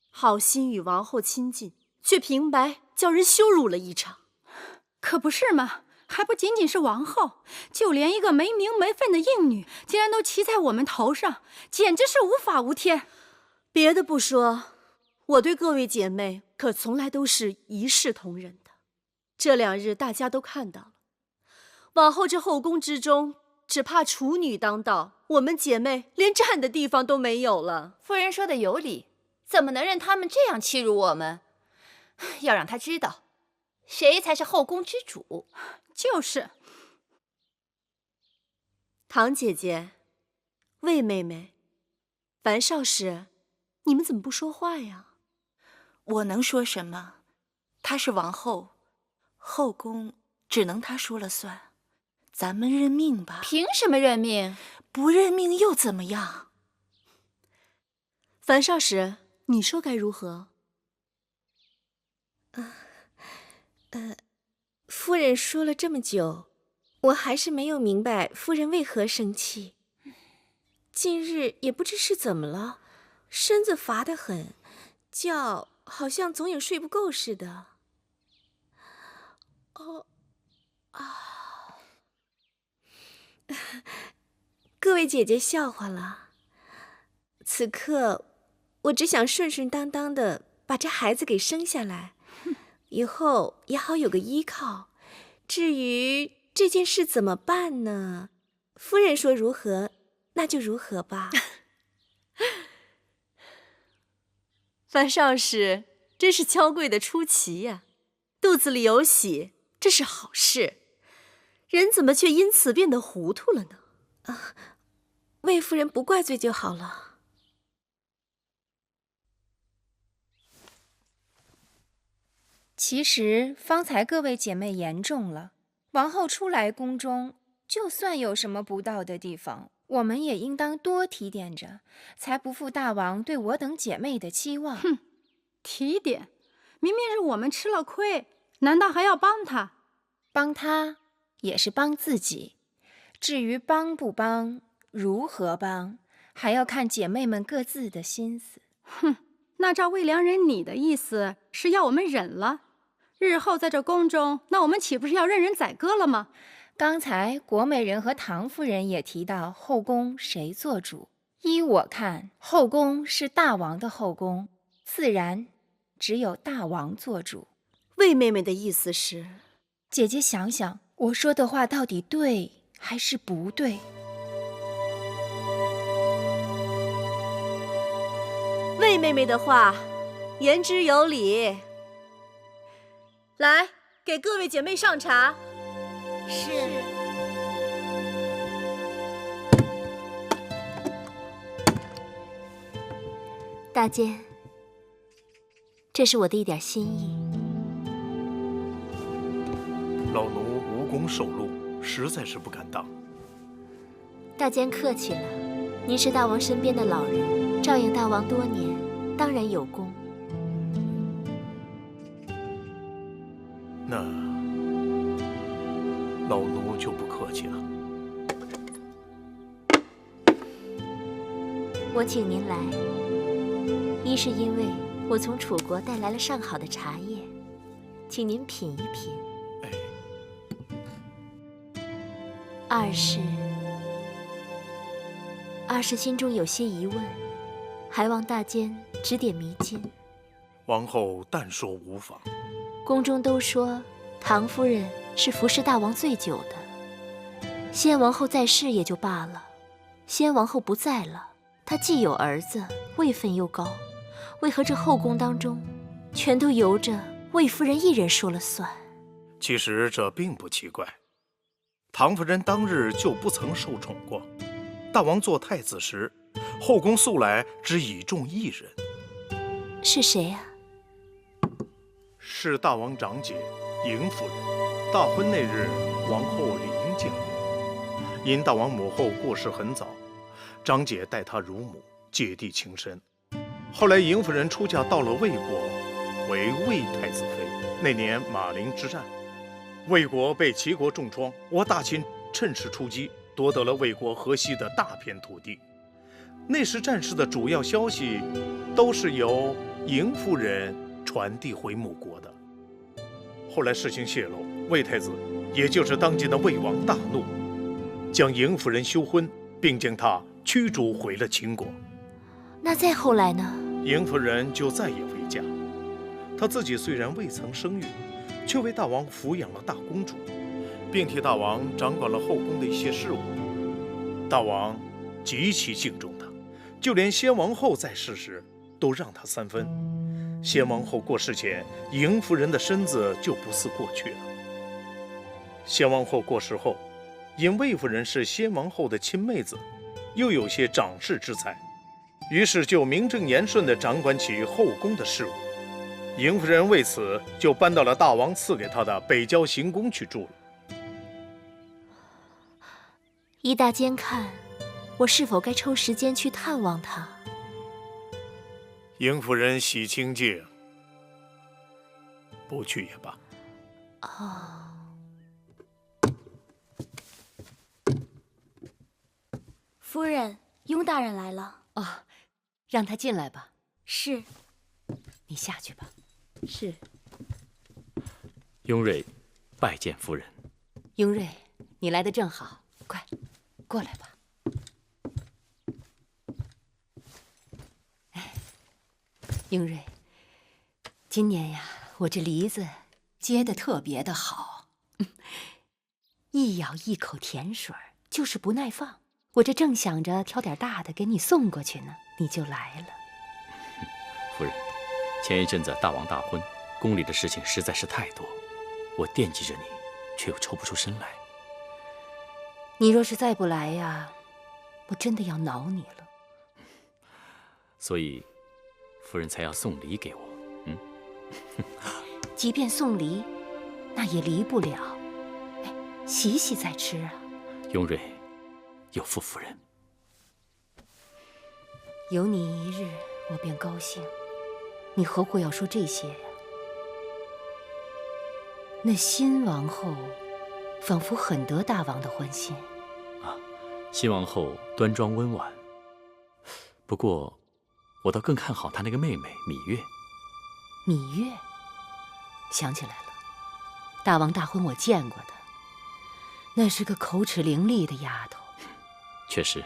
好心与王后亲近，却平白叫人羞辱了一场。可不是嘛，还不仅仅是王后，就连一个没名没分的应女，竟然都骑在我们头上，简直是无法无天。别的不说，我对各位姐妹可从来都是一视同仁的。这2日大家都看到了，往后这后宫之中，只怕处女当道，我们姐妹连站的地方都没有了。夫人说的有理，怎么能任他们这样欺辱我们？要让他知道，谁才是后宫之主。就是。唐姐姐，魏妹妹，樊少使，你们怎么不说话呀？我能说什么？她是王后，后宫只能她说了算。咱们认命吧。凭什么认命？不认命又怎么样？樊少使，你说该如何？夫人说了这么久，我还是没有明白夫人为何生气。近日也不知是怎么了，身子乏得很，觉好像总有睡不够似的。各位姐姐笑话了。此刻我只想顺顺当当的把这孩子给生下来，以后也好有个依靠。至于这件事怎么办呢？夫人说如何，那就如何吧。樊少使真是娇贵的出奇呀，肚子里有喜，这是好事。人怎么却因此变得糊涂了呢？魏夫人不怪罪就好了。其实方才各位姐妹言重了，王后初来宫中，就算有什么不到的地方，我们也应当多提点着，才不负大王对我等姐妹的期望。哼，提点，明明是我们吃了亏，难道还要帮他？帮他也是帮自己，至于帮不帮，如何帮，还要看姐妹们各自的心思。哼，那照魏良人你的意思是要我们忍了？日后在这宫中，那我们岂不是要任人宰割了吗？刚才国美人和唐夫人也提到后宫谁做主，依我看，后宫是大王的后宫，自然只有大王做主。魏妹妹的意思是，姐姐想想，我说的话到底对还是不对？魏妹妹的话言之有理。来，给各位姐妹上茶。是。大监，这是我的一点心意。老奴无功受禄，实在是不敢当。大监客气了，您是大王身边的老人，照应大王多年，当然有功。那老奴就不客气了。我请您来，一是因为我从楚国带来了上好的茶叶，请您品一品；二是心中有些疑问，还望大监指点迷津。王后但说无妨。宫中都说唐夫人是服侍大王最久的，先王后在世也就罢了，先王后不在了，她既有儿子，位分又高，为何这后宫当中全都由着魏夫人一人说了算？其实这并不奇怪，唐夫人当日就不曾受宠过。大王做太子时，后宫素来只倚重一人。是谁啊？是大王长姐嬴夫人。大婚那日，王后理应见过。因大王母后过世很早，长姐待她如母，姐弟情深。后来嬴夫人出嫁到了魏国，为魏太子妃。那年马陵之战，魏国被齐国重创，我大秦趁势出击，夺得了魏国河西的大片土地。那时战事的主要消息都是由嬴夫人传递回母国的。后来事情泄露，魏太子，也就是当今的魏王大怒，将嬴夫人休婚，并将她驱逐回了秦国。那再后来呢？嬴夫人就再也未嫁。她自己虽然未曾生育，却为大王抚养了大公主，并替大王掌管了后宫的一些事务。大王极其敬重她，就连先王后在世时都让她3分。先王后过世前，嬴夫人的身子就不似过去了。先王后过世后，因魏夫人是先王后的亲妹子，又有些长世之才，于是就名正言顺地掌管起后宫的事务。嬴夫人为此就搬到了大王赐给她的北郊行宫去住了。依大监看，我是否该抽时间去探望她？嬴夫人喜清静，不去也罢。哦，夫人，雍大人来了。哦，让他进来吧。是。你下去吧。是。雍瑞拜见夫人。雍瑞，你来得正好，快过来吧。雍瑞，今年呀，我这梨子结得特别的好，一咬一口甜水儿，就是不耐放。我这正想着挑点大的给你送过去呢，你就来了。夫人，前一阵子大王大婚，宫里的事情实在是太多，我惦记着你，却又抽不出身来。你若是再不来呀，我真的要恼你了。所以夫人才要送礼给我。即便送梨，那也离不了。哎，洗洗再吃啊。雍瑞，有负夫人。有你一日，我便高兴。你何苦要说这些呀？那新王后仿佛很得大王的欢心。新王后端庄温婉，不过我倒更看好她那个妹妹芈月。芈月，想起来了，大王大婚我见过的，那是个口齿伶俐的丫头。确实。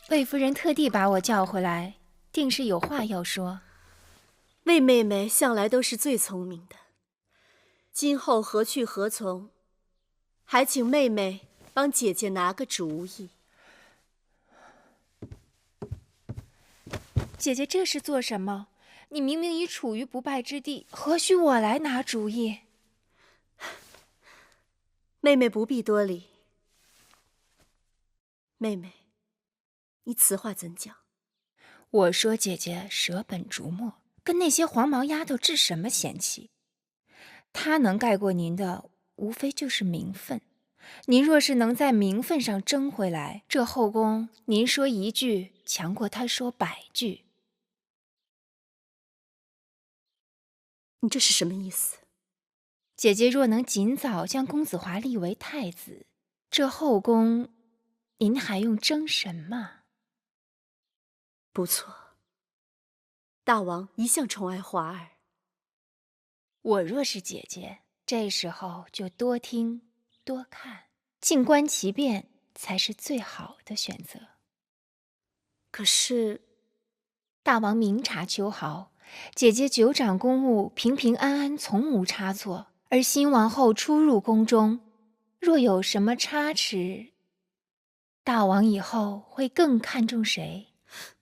魏夫人特地把我叫回来，定是有话要说。魏妹妹向来都是最聪明的，今后何去何从，还请妹妹帮姐姐拿个主意。姐姐这是做什么？你明明已处于不败之地，何须我来拿主意？妹妹不必多礼。妹妹，你此话怎讲？我说姐姐舍本逐末，跟那些黄毛丫头置什么嫌弃？她能盖过您的，无非就是名分。您若是能在名分上争回来，这后宫您说一句，强过她说100句。你这是什么意思？姐姐若能尽早将公子华立为太子，这后宫您还用争什么？不错，大王一向宠爱华儿。我若是姐姐，这时候就多听多看，静观其变才是最好的选择。可是，大王明察秋毫，姐姐久掌公务，平平安安，从无差错。而新王后初入宫中，若有什么差池，大王以后会更看重谁？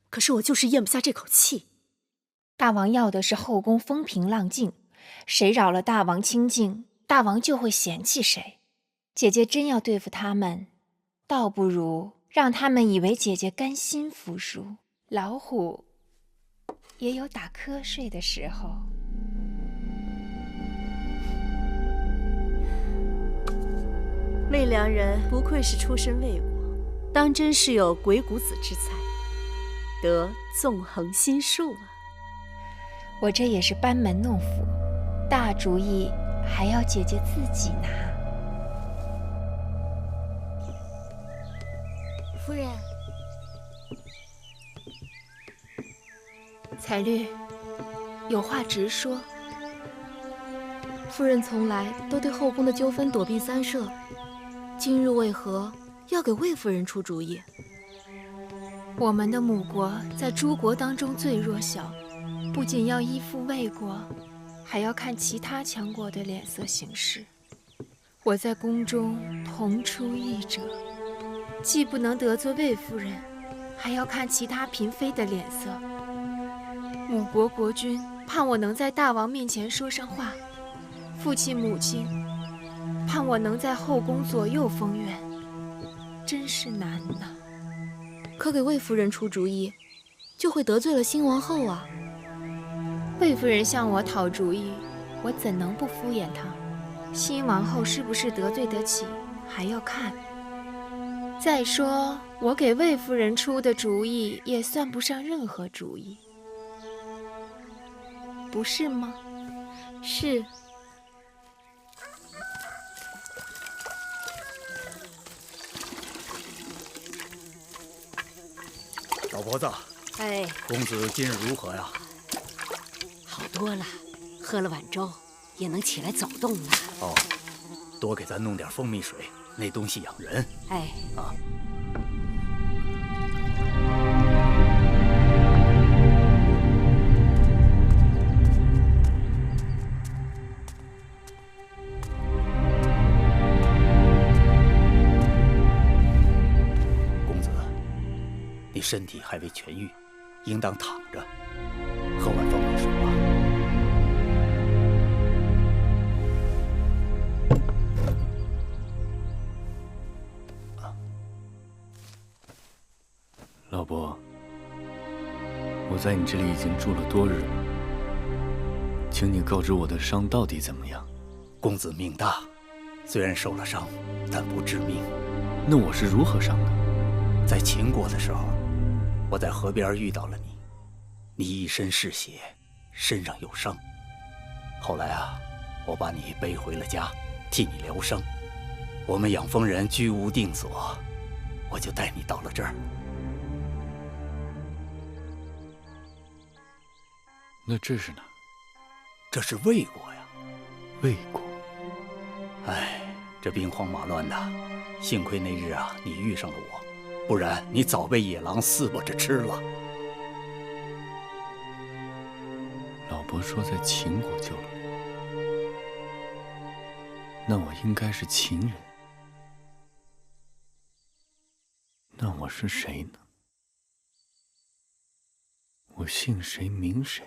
可是我就是咽不下这口气。大王要的是后宫风平浪静，谁扰了大王清静，大王就会嫌弃谁。姐姐真要对付他们，倒不如让他们以为姐姐甘心服输。老虎也有打瞌睡的时候。魏良人不愧是出身魏国，当真是有鬼谷子之才，得纵横心术啊！我这也是班门弄斧，大主意还要姐姐自己拿。夫人，彩绿，有话直说。夫人从来都对后宫的纠纷躲避三舍，今日为何要给魏夫人出主意？我们的母国在诸国当中最弱小，不仅要依附魏国，还要看其他强国的脸色行事。我在宫中同出一辙，既不能得罪魏夫人，还要看其他嫔妃的脸色。母国国君盼我能在大王面前说上话，父亲母亲盼我能在后宫左右逢源，真是难呐。可给魏夫人出主意，就会得罪了新王后啊。魏夫人向我讨主意，我怎能不敷衍她？新王后是不是得罪得起，还要看。再说，我给魏夫人出的主意也算不上任何主意，不是吗？是。老婆子，哎，公子今日如何呀？好多了，喝了碗粥，也能起来走动了。哦，多给咱弄点蜂蜜水，那东西养人。哎，啊。身体还未痊愈，应当躺着，喝碗蜂蜜水吧。老伯，我在你这里已经住了多日了，请你告知我的伤到底怎么样？公子命大，虽然受了伤，但不致命。那我是如何伤的？在秦国的时候，我在河边遇到了你，你一身是血，身上有伤。后来啊，我把你背回了家，替你疗伤。我们养蜂人居无定所，我就带你到了这儿。那这是哪？这是魏国呀。魏国。哎，这兵荒马乱的，幸亏那日啊，你遇上了我。不然你早被野狼撕巴着吃了。老伯说在秦国救了我，那我应该是秦人。那我是谁呢？我姓谁名谁？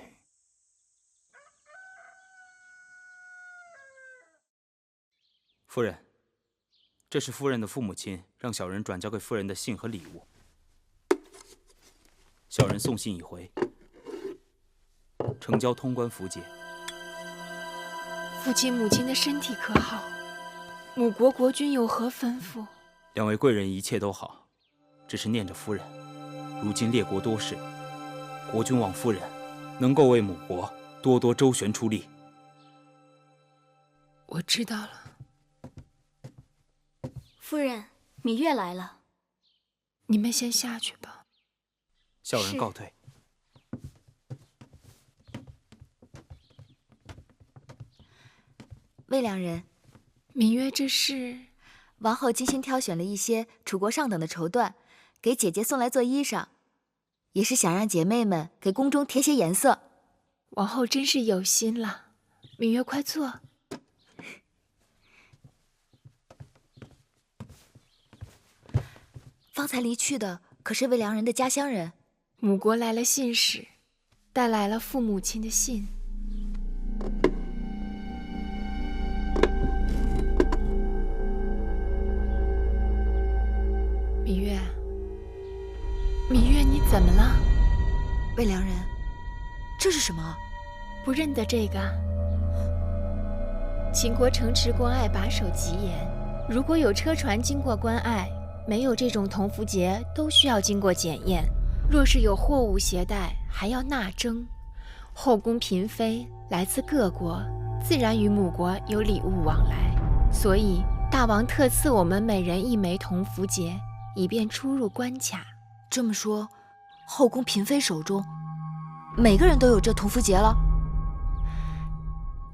夫人，这是夫人的父母亲让小人转交给夫人的信和礼物。小人送信已回，呈交通关符节。父亲母亲的身体可好？母国国君有何吩咐？两位贵人一切都好，只是念着夫人。如今列国多事，国君望夫人能够为母国多多周旋出力。我知道了。夫人，芈月来了。你们先下去吧。小人告退。魏良人，芈月这是？王后精心挑选了一些楚国上等的绸缎，给姐姐送来做衣裳，也是想让姐妹们给宫中添些颜色。王后真是有心了，芈月快坐。方才离去的可是魏良人的家乡人。母国来了信使，带来了父母亲的信。芈月，芈月，你怎么了？魏良人，这是什么？不认得这个？秦国城池关隘把守极严，如果有车船经过关隘，没有这种铜符节，都需要经过检验。若是有货物携带，还要纳征。后宫嫔妃来自各国，自然与母国有礼物往来，所以大王特赐我们每人1枚铜符节，以便出入关卡。这么说，后宫嫔妃手中每个人都有这铜符节了？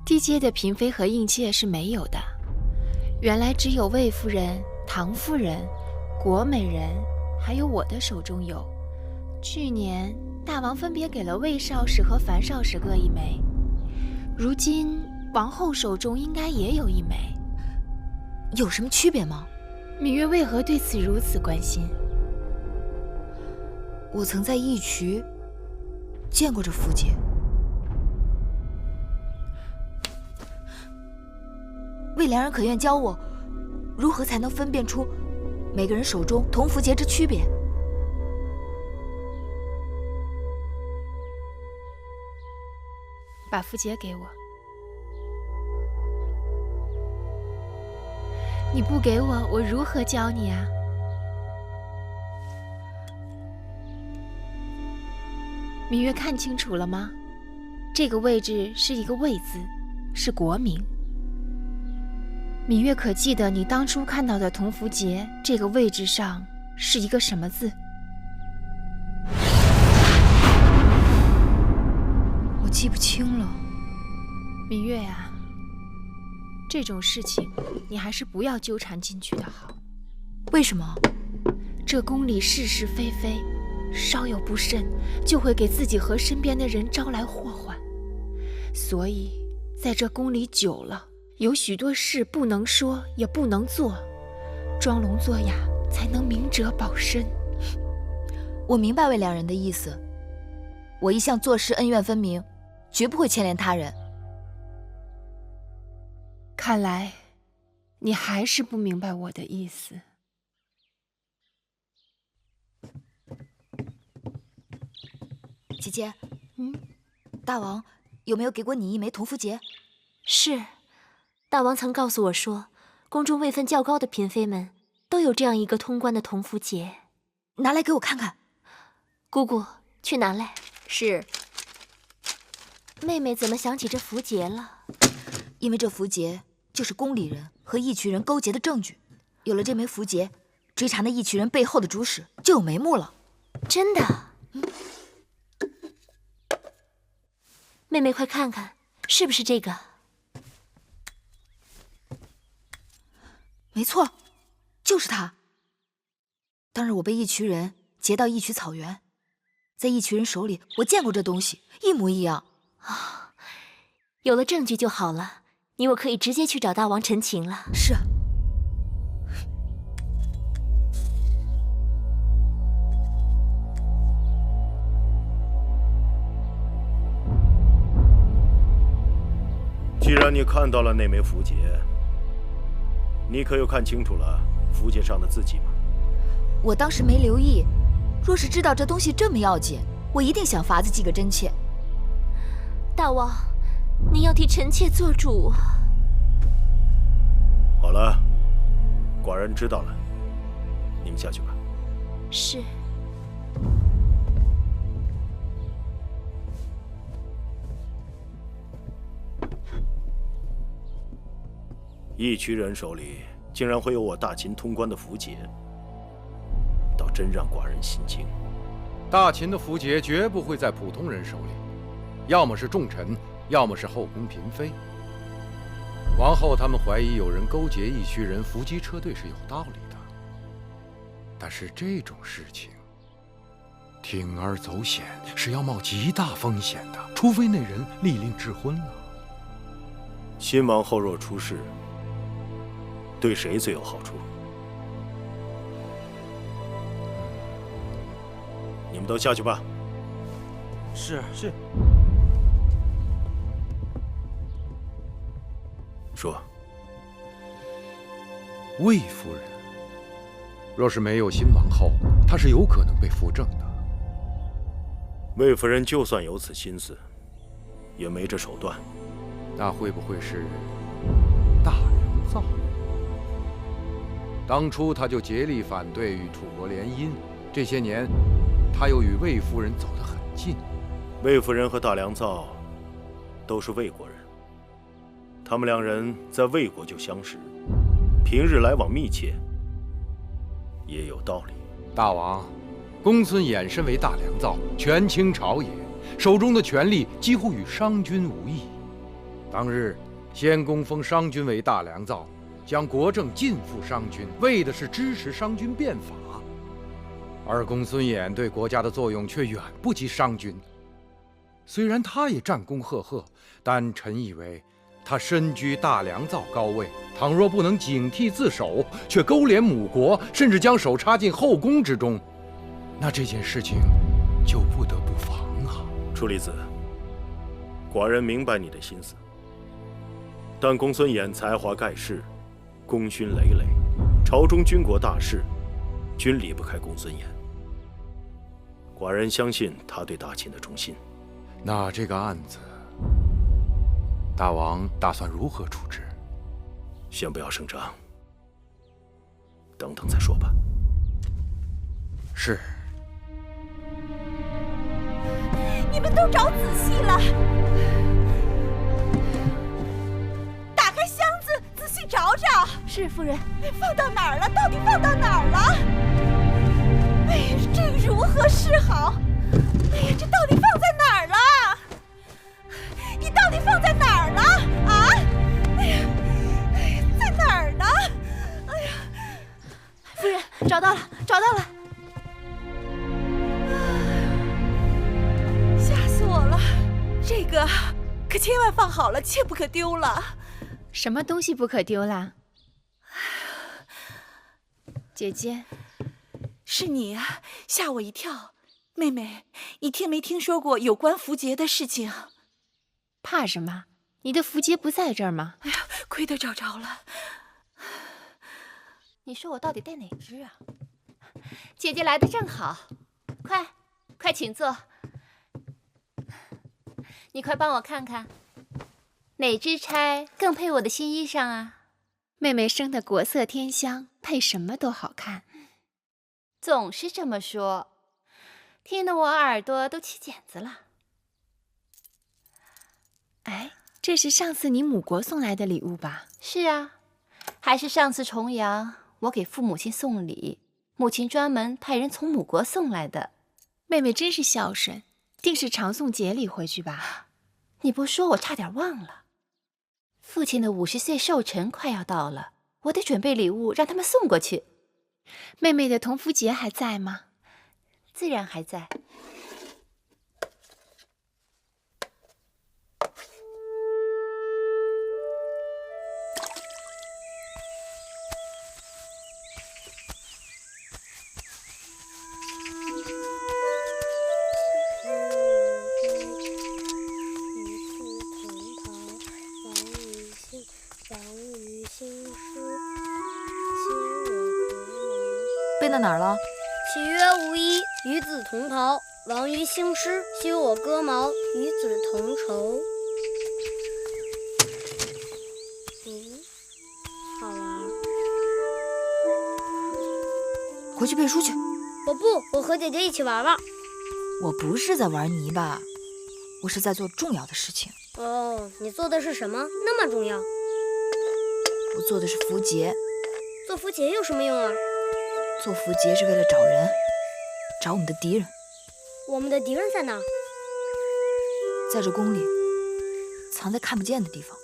低阶的嫔妃和应妾是没有的，原来只有魏夫人、唐夫人、国美人，还有我的手中有。去年大王分别给了魏少使和樊少使各1枚，如今王后手中应该也有1枚。有什么区别吗？芈月为何对此如此关心？我曾在义渠见过这符节。魏良人可愿教我，如何才能分辨出每个人手中铜符节之区别？把符节给我。你不给我，我如何教你啊？芈月看清楚了吗？这个位置是一个魏字，是国名。芈月可记得你当初看到的铜符节这个位置上是一个什么字？我记不清了。芈月啊，这种事情你还是不要纠缠进去的好。为什么？这宫里是是非非，稍有不慎就会给自己和身边的人招来祸患。所以在这宫里久了，有许多事不能说也不能做，装聋作哑才能明哲保身。我明白魏良人的意思，我一向做事恩怨分明，绝不会牵连他人。看来你还是不明白我的意思。姐姐，大王有没有给过你1枚铜符节？是，大王曾告诉我说，宫中位分较高的嫔妃们都有这样一个通关的铜符节。拿来给我看看。姑姑，去拿来。是。妹妹怎么想起这符节了？因为这符节就是宫里人和义渠人勾结的证据。有了这枚符节，追查那义渠人背后的主使就有眉目了。真的？妹妹快看看，是不是这个？没错，就是他。当日我被义渠人劫到义渠草原，在义渠人手里，我见过这东西，一模一样。啊，有了证据就好了，你我可以直接去找大王陈情了。是。既然你看到了那枚符节，你可有看清楚了符节上的字迹吗？我当时没留意，若是知道这东西这么要紧，我一定想法子记个真切。大王，您要替臣妾做主。好了，寡人知道了，你们下去吧。是。义渠人手里竟然会有我大秦通关的符节，倒真让寡人心惊。大秦的符节绝不会在普通人手里，要么是重臣，要么是后宫嫔妃。王后他们怀疑有人勾结义渠人伏击车队是有道理的，但是这种事情铤而走险，是要冒极大风险的，除非那人立令智昏了。新王后若出事，对谁最有好处？你们都下去吧。是。说。魏夫人，若是没有新王后，她是有可能被扶正的。魏夫人就算有此心思，也没这手段。那会不会是大良造？当初他就竭力反对与楚国联姻，这些年，他又与魏夫人走得很近。魏夫人和大良造都是魏国人，他们两人在魏国就相识，平日来往密切，也有道理。大王，公孙衍身为大良造，权倾朝野，手中的权力几乎与商君无异。当日，先公封商君为大良造，将国政尽付商君，为的是支持商君变法。而公孙衍对国家的作用却远不及商君。虽然他也战功赫赫，但臣以为他身居大良造高位，倘若不能警惕自守，却勾连母国，甚至将手插进后宫之中，那这件事情就不得不防啊。楚离子，寡人明白你的心思，但公孙衍才华盖世，功勋累累，朝中军国大事，均离不开公孙衍。寡人相信他对大秦的忠心。那这个案子，大王打算如何处置？先不要声张，等等再说吧。是。你们都找仔细了，打开箱子，仔细找找。是夫人。放到哪儿了？到底放到哪儿了？哎呀，这如何是好？哎呀，这到底放在哪儿了？你到底放在哪儿了？啊？哎呀，在哪儿呢？哎呀，夫人，找到了，找到了。吓死我了！这个可千万放好了，切不可丢了。什么东西不可丢啦？姐姐，是你啊，吓我一跳。妹妹，你听没听说过有关符节的事情？怕什么？你的符节不在这儿吗？哎呀，亏得找着了。你说我到底带哪只啊？姐姐来的正好，快请坐。你快帮我看看，哪只钗更配我的新衣裳啊？妹妹生的国色天香，配什么都好看。总是这么说，听得我耳朵都起茧子了。哎，这是上次你母国送来的礼物吧？是啊，还是上次重阳我给父母亲送礼，母亲专门派人从母国送来的。妹妹真是孝顺，定是常送节礼回去吧？你不说我差点忘了，父亲的50岁寿辰快要到了，我得准备礼物让他们送过去。妹妹的同符节还在吗？自然还在。背到哪儿了？岂曰无衣，与子同袍。王于兴师，修我戈矛，与子同酬。好玩。回去背书去。我不，我和姐姐一起玩玩。我不是在玩泥巴，我是在做重要的事情。哦，你做的是什么？那么重要？我做的是符节。做符节有什么用啊？做符节是为了找人，找我们的敌人。我们的敌人在哪？在这宫里，藏在看不见的地方。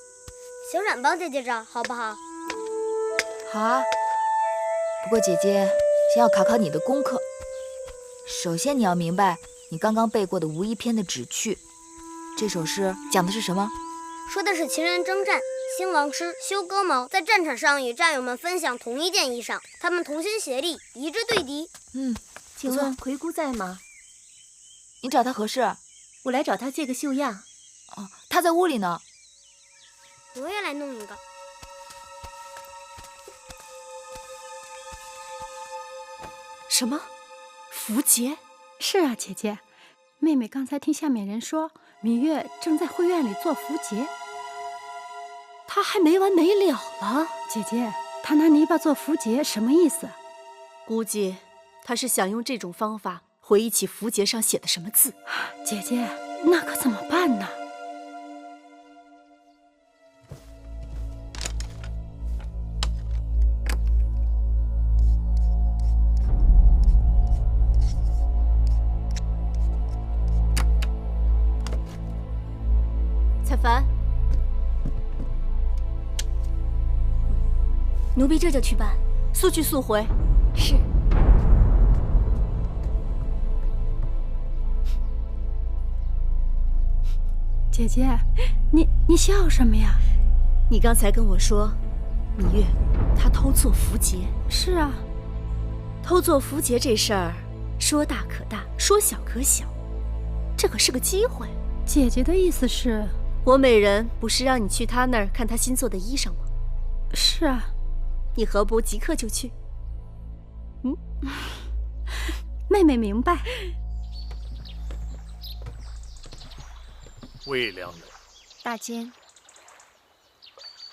小冉帮姐姐找，好不好？好啊。不过姐姐先要考考你的功课。首先你要明白你刚刚背过的《无衣篇》的旨趣。这首诗讲的是什么？说的是秦人征战，兴王师，修戈矛，在战场上与战友们分享同一件衣裳，他们同心协力，一致对敌。请问魁姑在吗？你找他何事？我来找他借个绣样。哦，他在屋里呢。我也来弄一个。什么？符节？是啊，姐姐，妹妹刚才听下面人说，芈月正在会院里做符节。她还没完没了了。姐姐，她拿泥巴做符节什么意思？估计她是想用这种方法回忆起符节上写的什么字。姐姐，那可怎么办呢？采凡，奴婢这就去办。速去速回。是。姐姐，你笑什么呀？你刚才跟我说，芈月她偷做符节。是啊，偷做符节这事儿，说大可大，说小可小，这可是个机会。姐姐的意思是？我美人不是让你去她那儿看她新做的衣裳吗？是啊，你何不即刻就去？妹妹明白。魏良人，大监。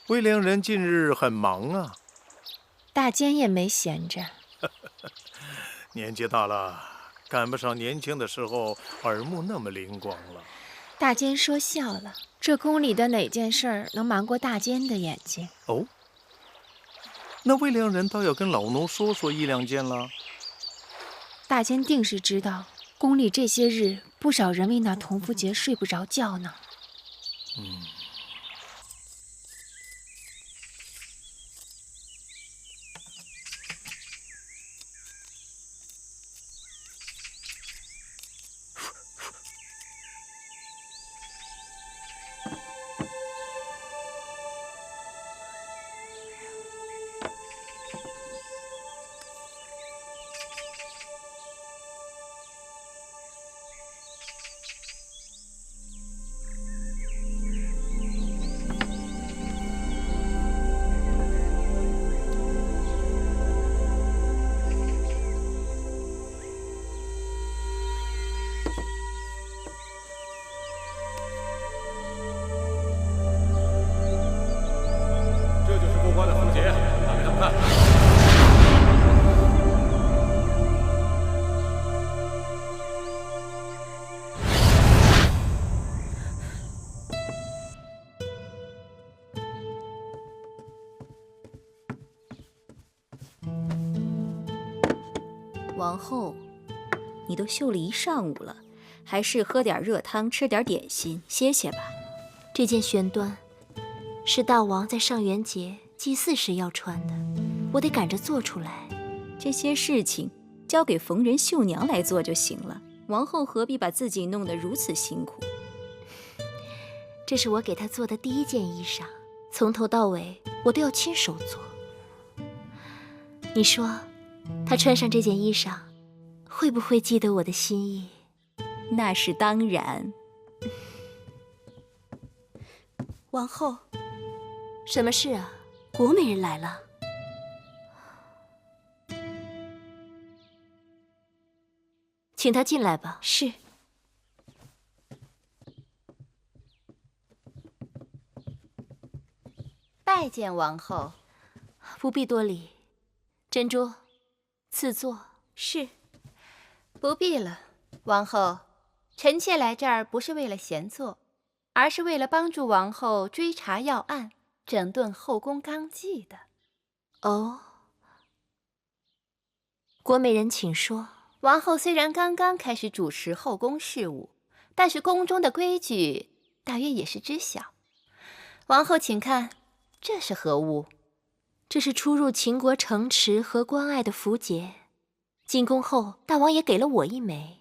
魏良人近日很忙啊。大监也没闲着。年纪大了，赶不上年轻的时候耳目那么灵光了。大监说笑了，这宫里的哪件事儿能瞒过大监的眼睛？哦，那魏良人倒要跟老奴说说一两件了。大监定是知道，宫里这些日不少人为那同福节睡不着觉呢。王后，你都绣了一上午了，还是喝点热汤，吃点点心，歇歇吧。这件玄缎是大王在上元节祭祀时要穿的，我得赶着做出来。这些事情交给缝人绣娘来做就行了，王后何必把自己弄得如此辛苦？这是我给她做的第一件衣裳，从头到尾我都要亲手做。你说，她穿上这件衣裳，会不会记得我的心意？那是当然。王后，什么事啊？国美人来了。请她进来吧。是。拜见王后。不必多礼。珍珠，赐座。是。不必了，王后。臣妾来这儿不是为了闲坐，而是为了帮助王后追查要案，整顿后宫纲纪的。哦，国美人请说。王后虽然刚刚开始主持后宫事务，但是宫中的规矩大约也是知晓。王后请看，这是何物？这是出入秦国城池和关隘的符节，进宫后大王也给了我一枚。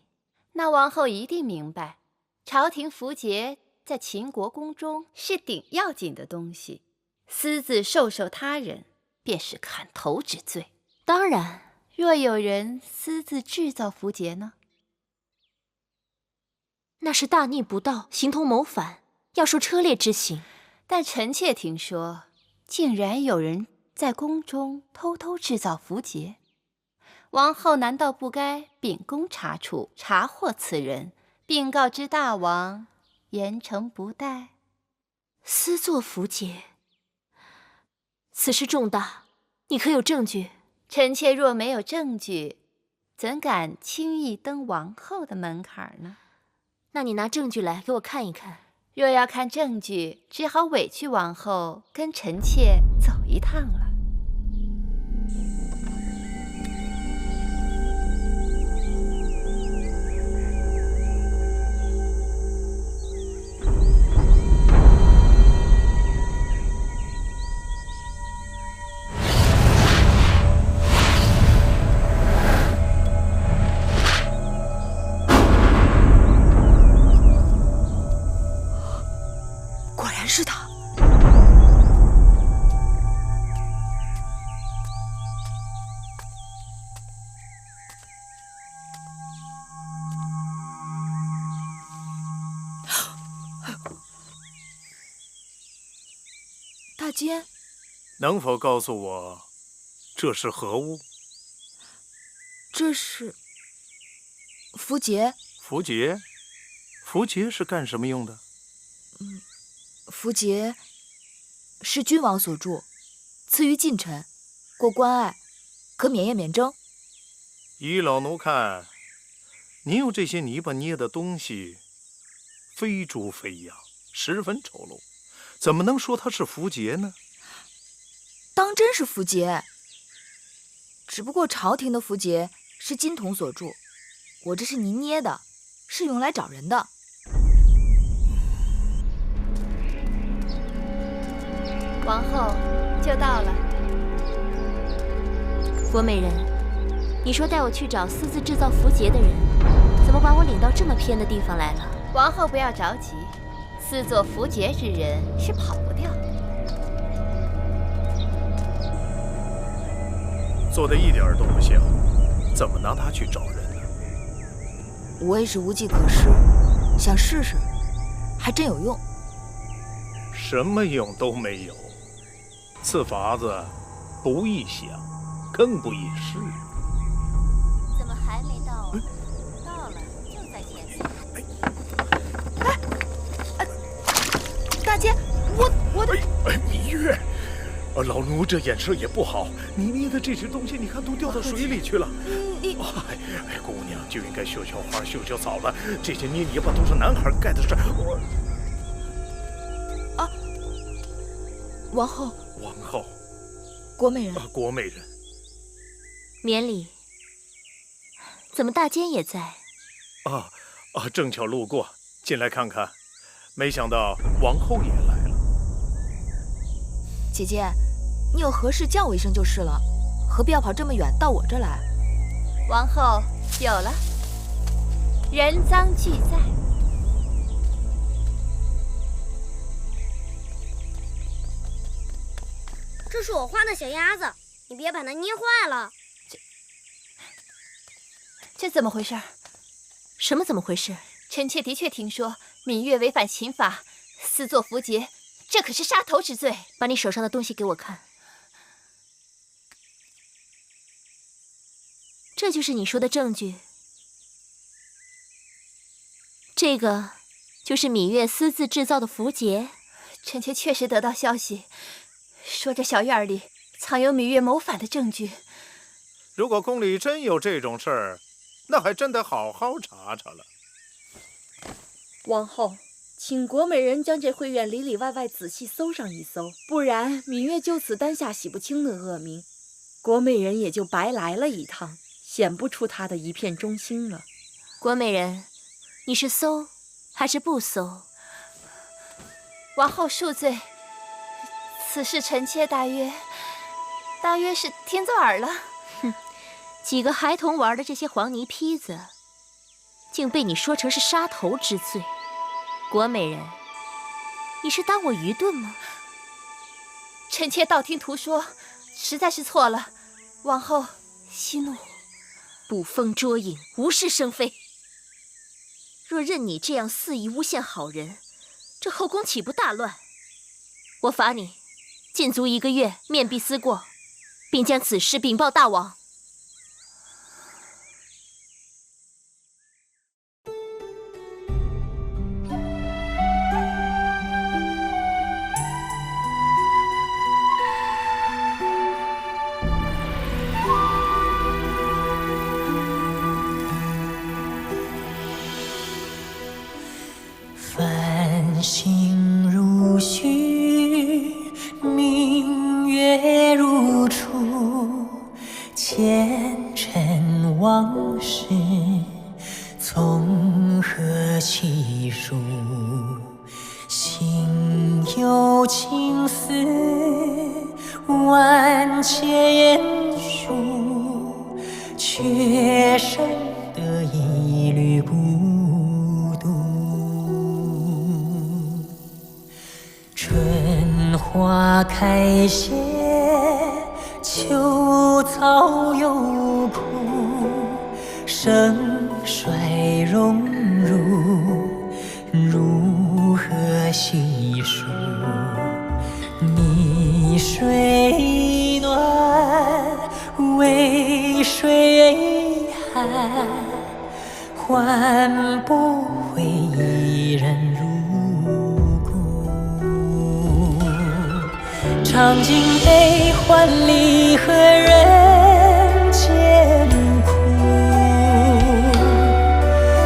那王后一定明白，朝廷符节在秦国宫中是顶要紧的东西，私自授受他人，便是砍头之罪。当然，若有人私自制造符节呢？那是大逆不道，形同谋反，要受车裂之刑。但臣妾听说，竟然有人在宫中偷偷制造符节。王后难道不该秉公查处，查获此人，并告知大王，严惩不贷？私作符节，此事重大，你可有证据？臣妾若没有证据，怎敢轻易登王后的门槛呢？那你拿证据来给我看一看。若要看证据，只好委屈王后跟臣妾走一趟了。是他。大监，能否告诉我，这是何物？这是符节。符节？符节是干什么用的？符节是君王所铸，赐予近臣，过关隘，可免业免征。依老奴看，你用这些泥巴捏的东西，非猪非羊，十分丑陋，怎么能说它是符节呢？当真是符节，只不过朝廷的符节是金铜所铸，我这是泥捏的，是用来找人的。王后就到了。郭美人，你说带我去找私自制造符节的人，怎么把我领到这么偏的地方来了？王后不要着急，私作符节之人是跑不掉。做的一点都不像，怎么拿他去找人呢？我也是无计可施，想试试，还真有用。什么用都没有。此法子不易想，更不易试。怎么还没到啊？到了，就在前面。大姐，我的……芈月，老奴这眼色也不好，你捏的这些东西，你看都掉到水里去了。姑娘就应该绣绣花、绣绣草了，这些捏泥巴都是男孩干的事。王后。王后，郭美人，郭美人，免礼。怎么大监也在？正巧路过，进来看看。没想到王后也来了。姐姐，你有何事叫我一声就是了，何必要跑这么远到我这来？王后有了，人赃俱在。这是我画的小鸭子，你别把它捏坏了。这怎么回事？什么怎么回事？臣妾的确听说芈月违反秦法，私作符节，这可是杀头之罪。把你手上的东西给我看。这就是你说的证据？这个就是芈月私自制造的符节？臣妾确实得到消息，说这小院里藏有芈月谋反的证据。如果宫里真有这种事儿，那还真得好好查查了。王后，请国美人将这慧院里里外外仔细搜上一搜，不然芈月就此担下洗不清的恶名，国美人也就白来了一趟，显不出她的一片忠心了。国美人，你是搜还是不搜？王后恕罪，此事臣妾大约是听作耳了。哼，几个孩童玩的这些黄泥坯子，竟被你说成是杀头之罪。国美人，你是当我愚钝吗？臣妾道听途说，实在是错了，王后息怒。捕风捉影，无事生非。若任你这样肆意诬陷好人，这后宫岂不大乱？我罚你禁足1个月，面壁思过，并将此事禀报大王。繁星如许，明月如初，前尘往事从何起数？心有情丝万千言书，却生得一缕孤独。春花开谢，秋草又枯，盛衰荣辱，如何细数？你水暖，为谁寒？换不回一人入骨。尝尽悲欢离合人间苦，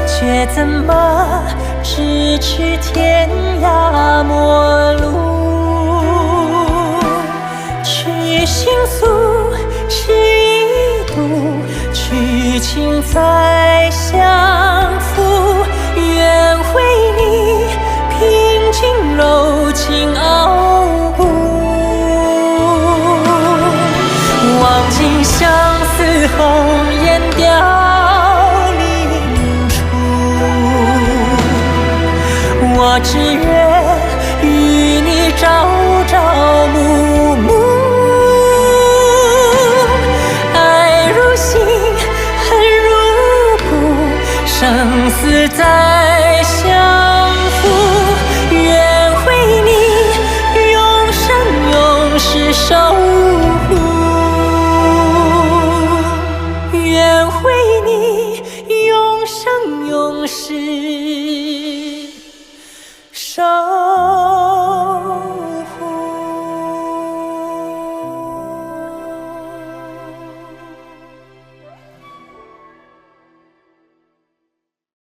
却怎么咫尺天涯陌路？去心诉，是一度，去情再相负。愿为你平静柔情傲骨，望尽相思红颜凋零处。我只愿与你朝朝暮暮，爱如心，恨如骨，生死在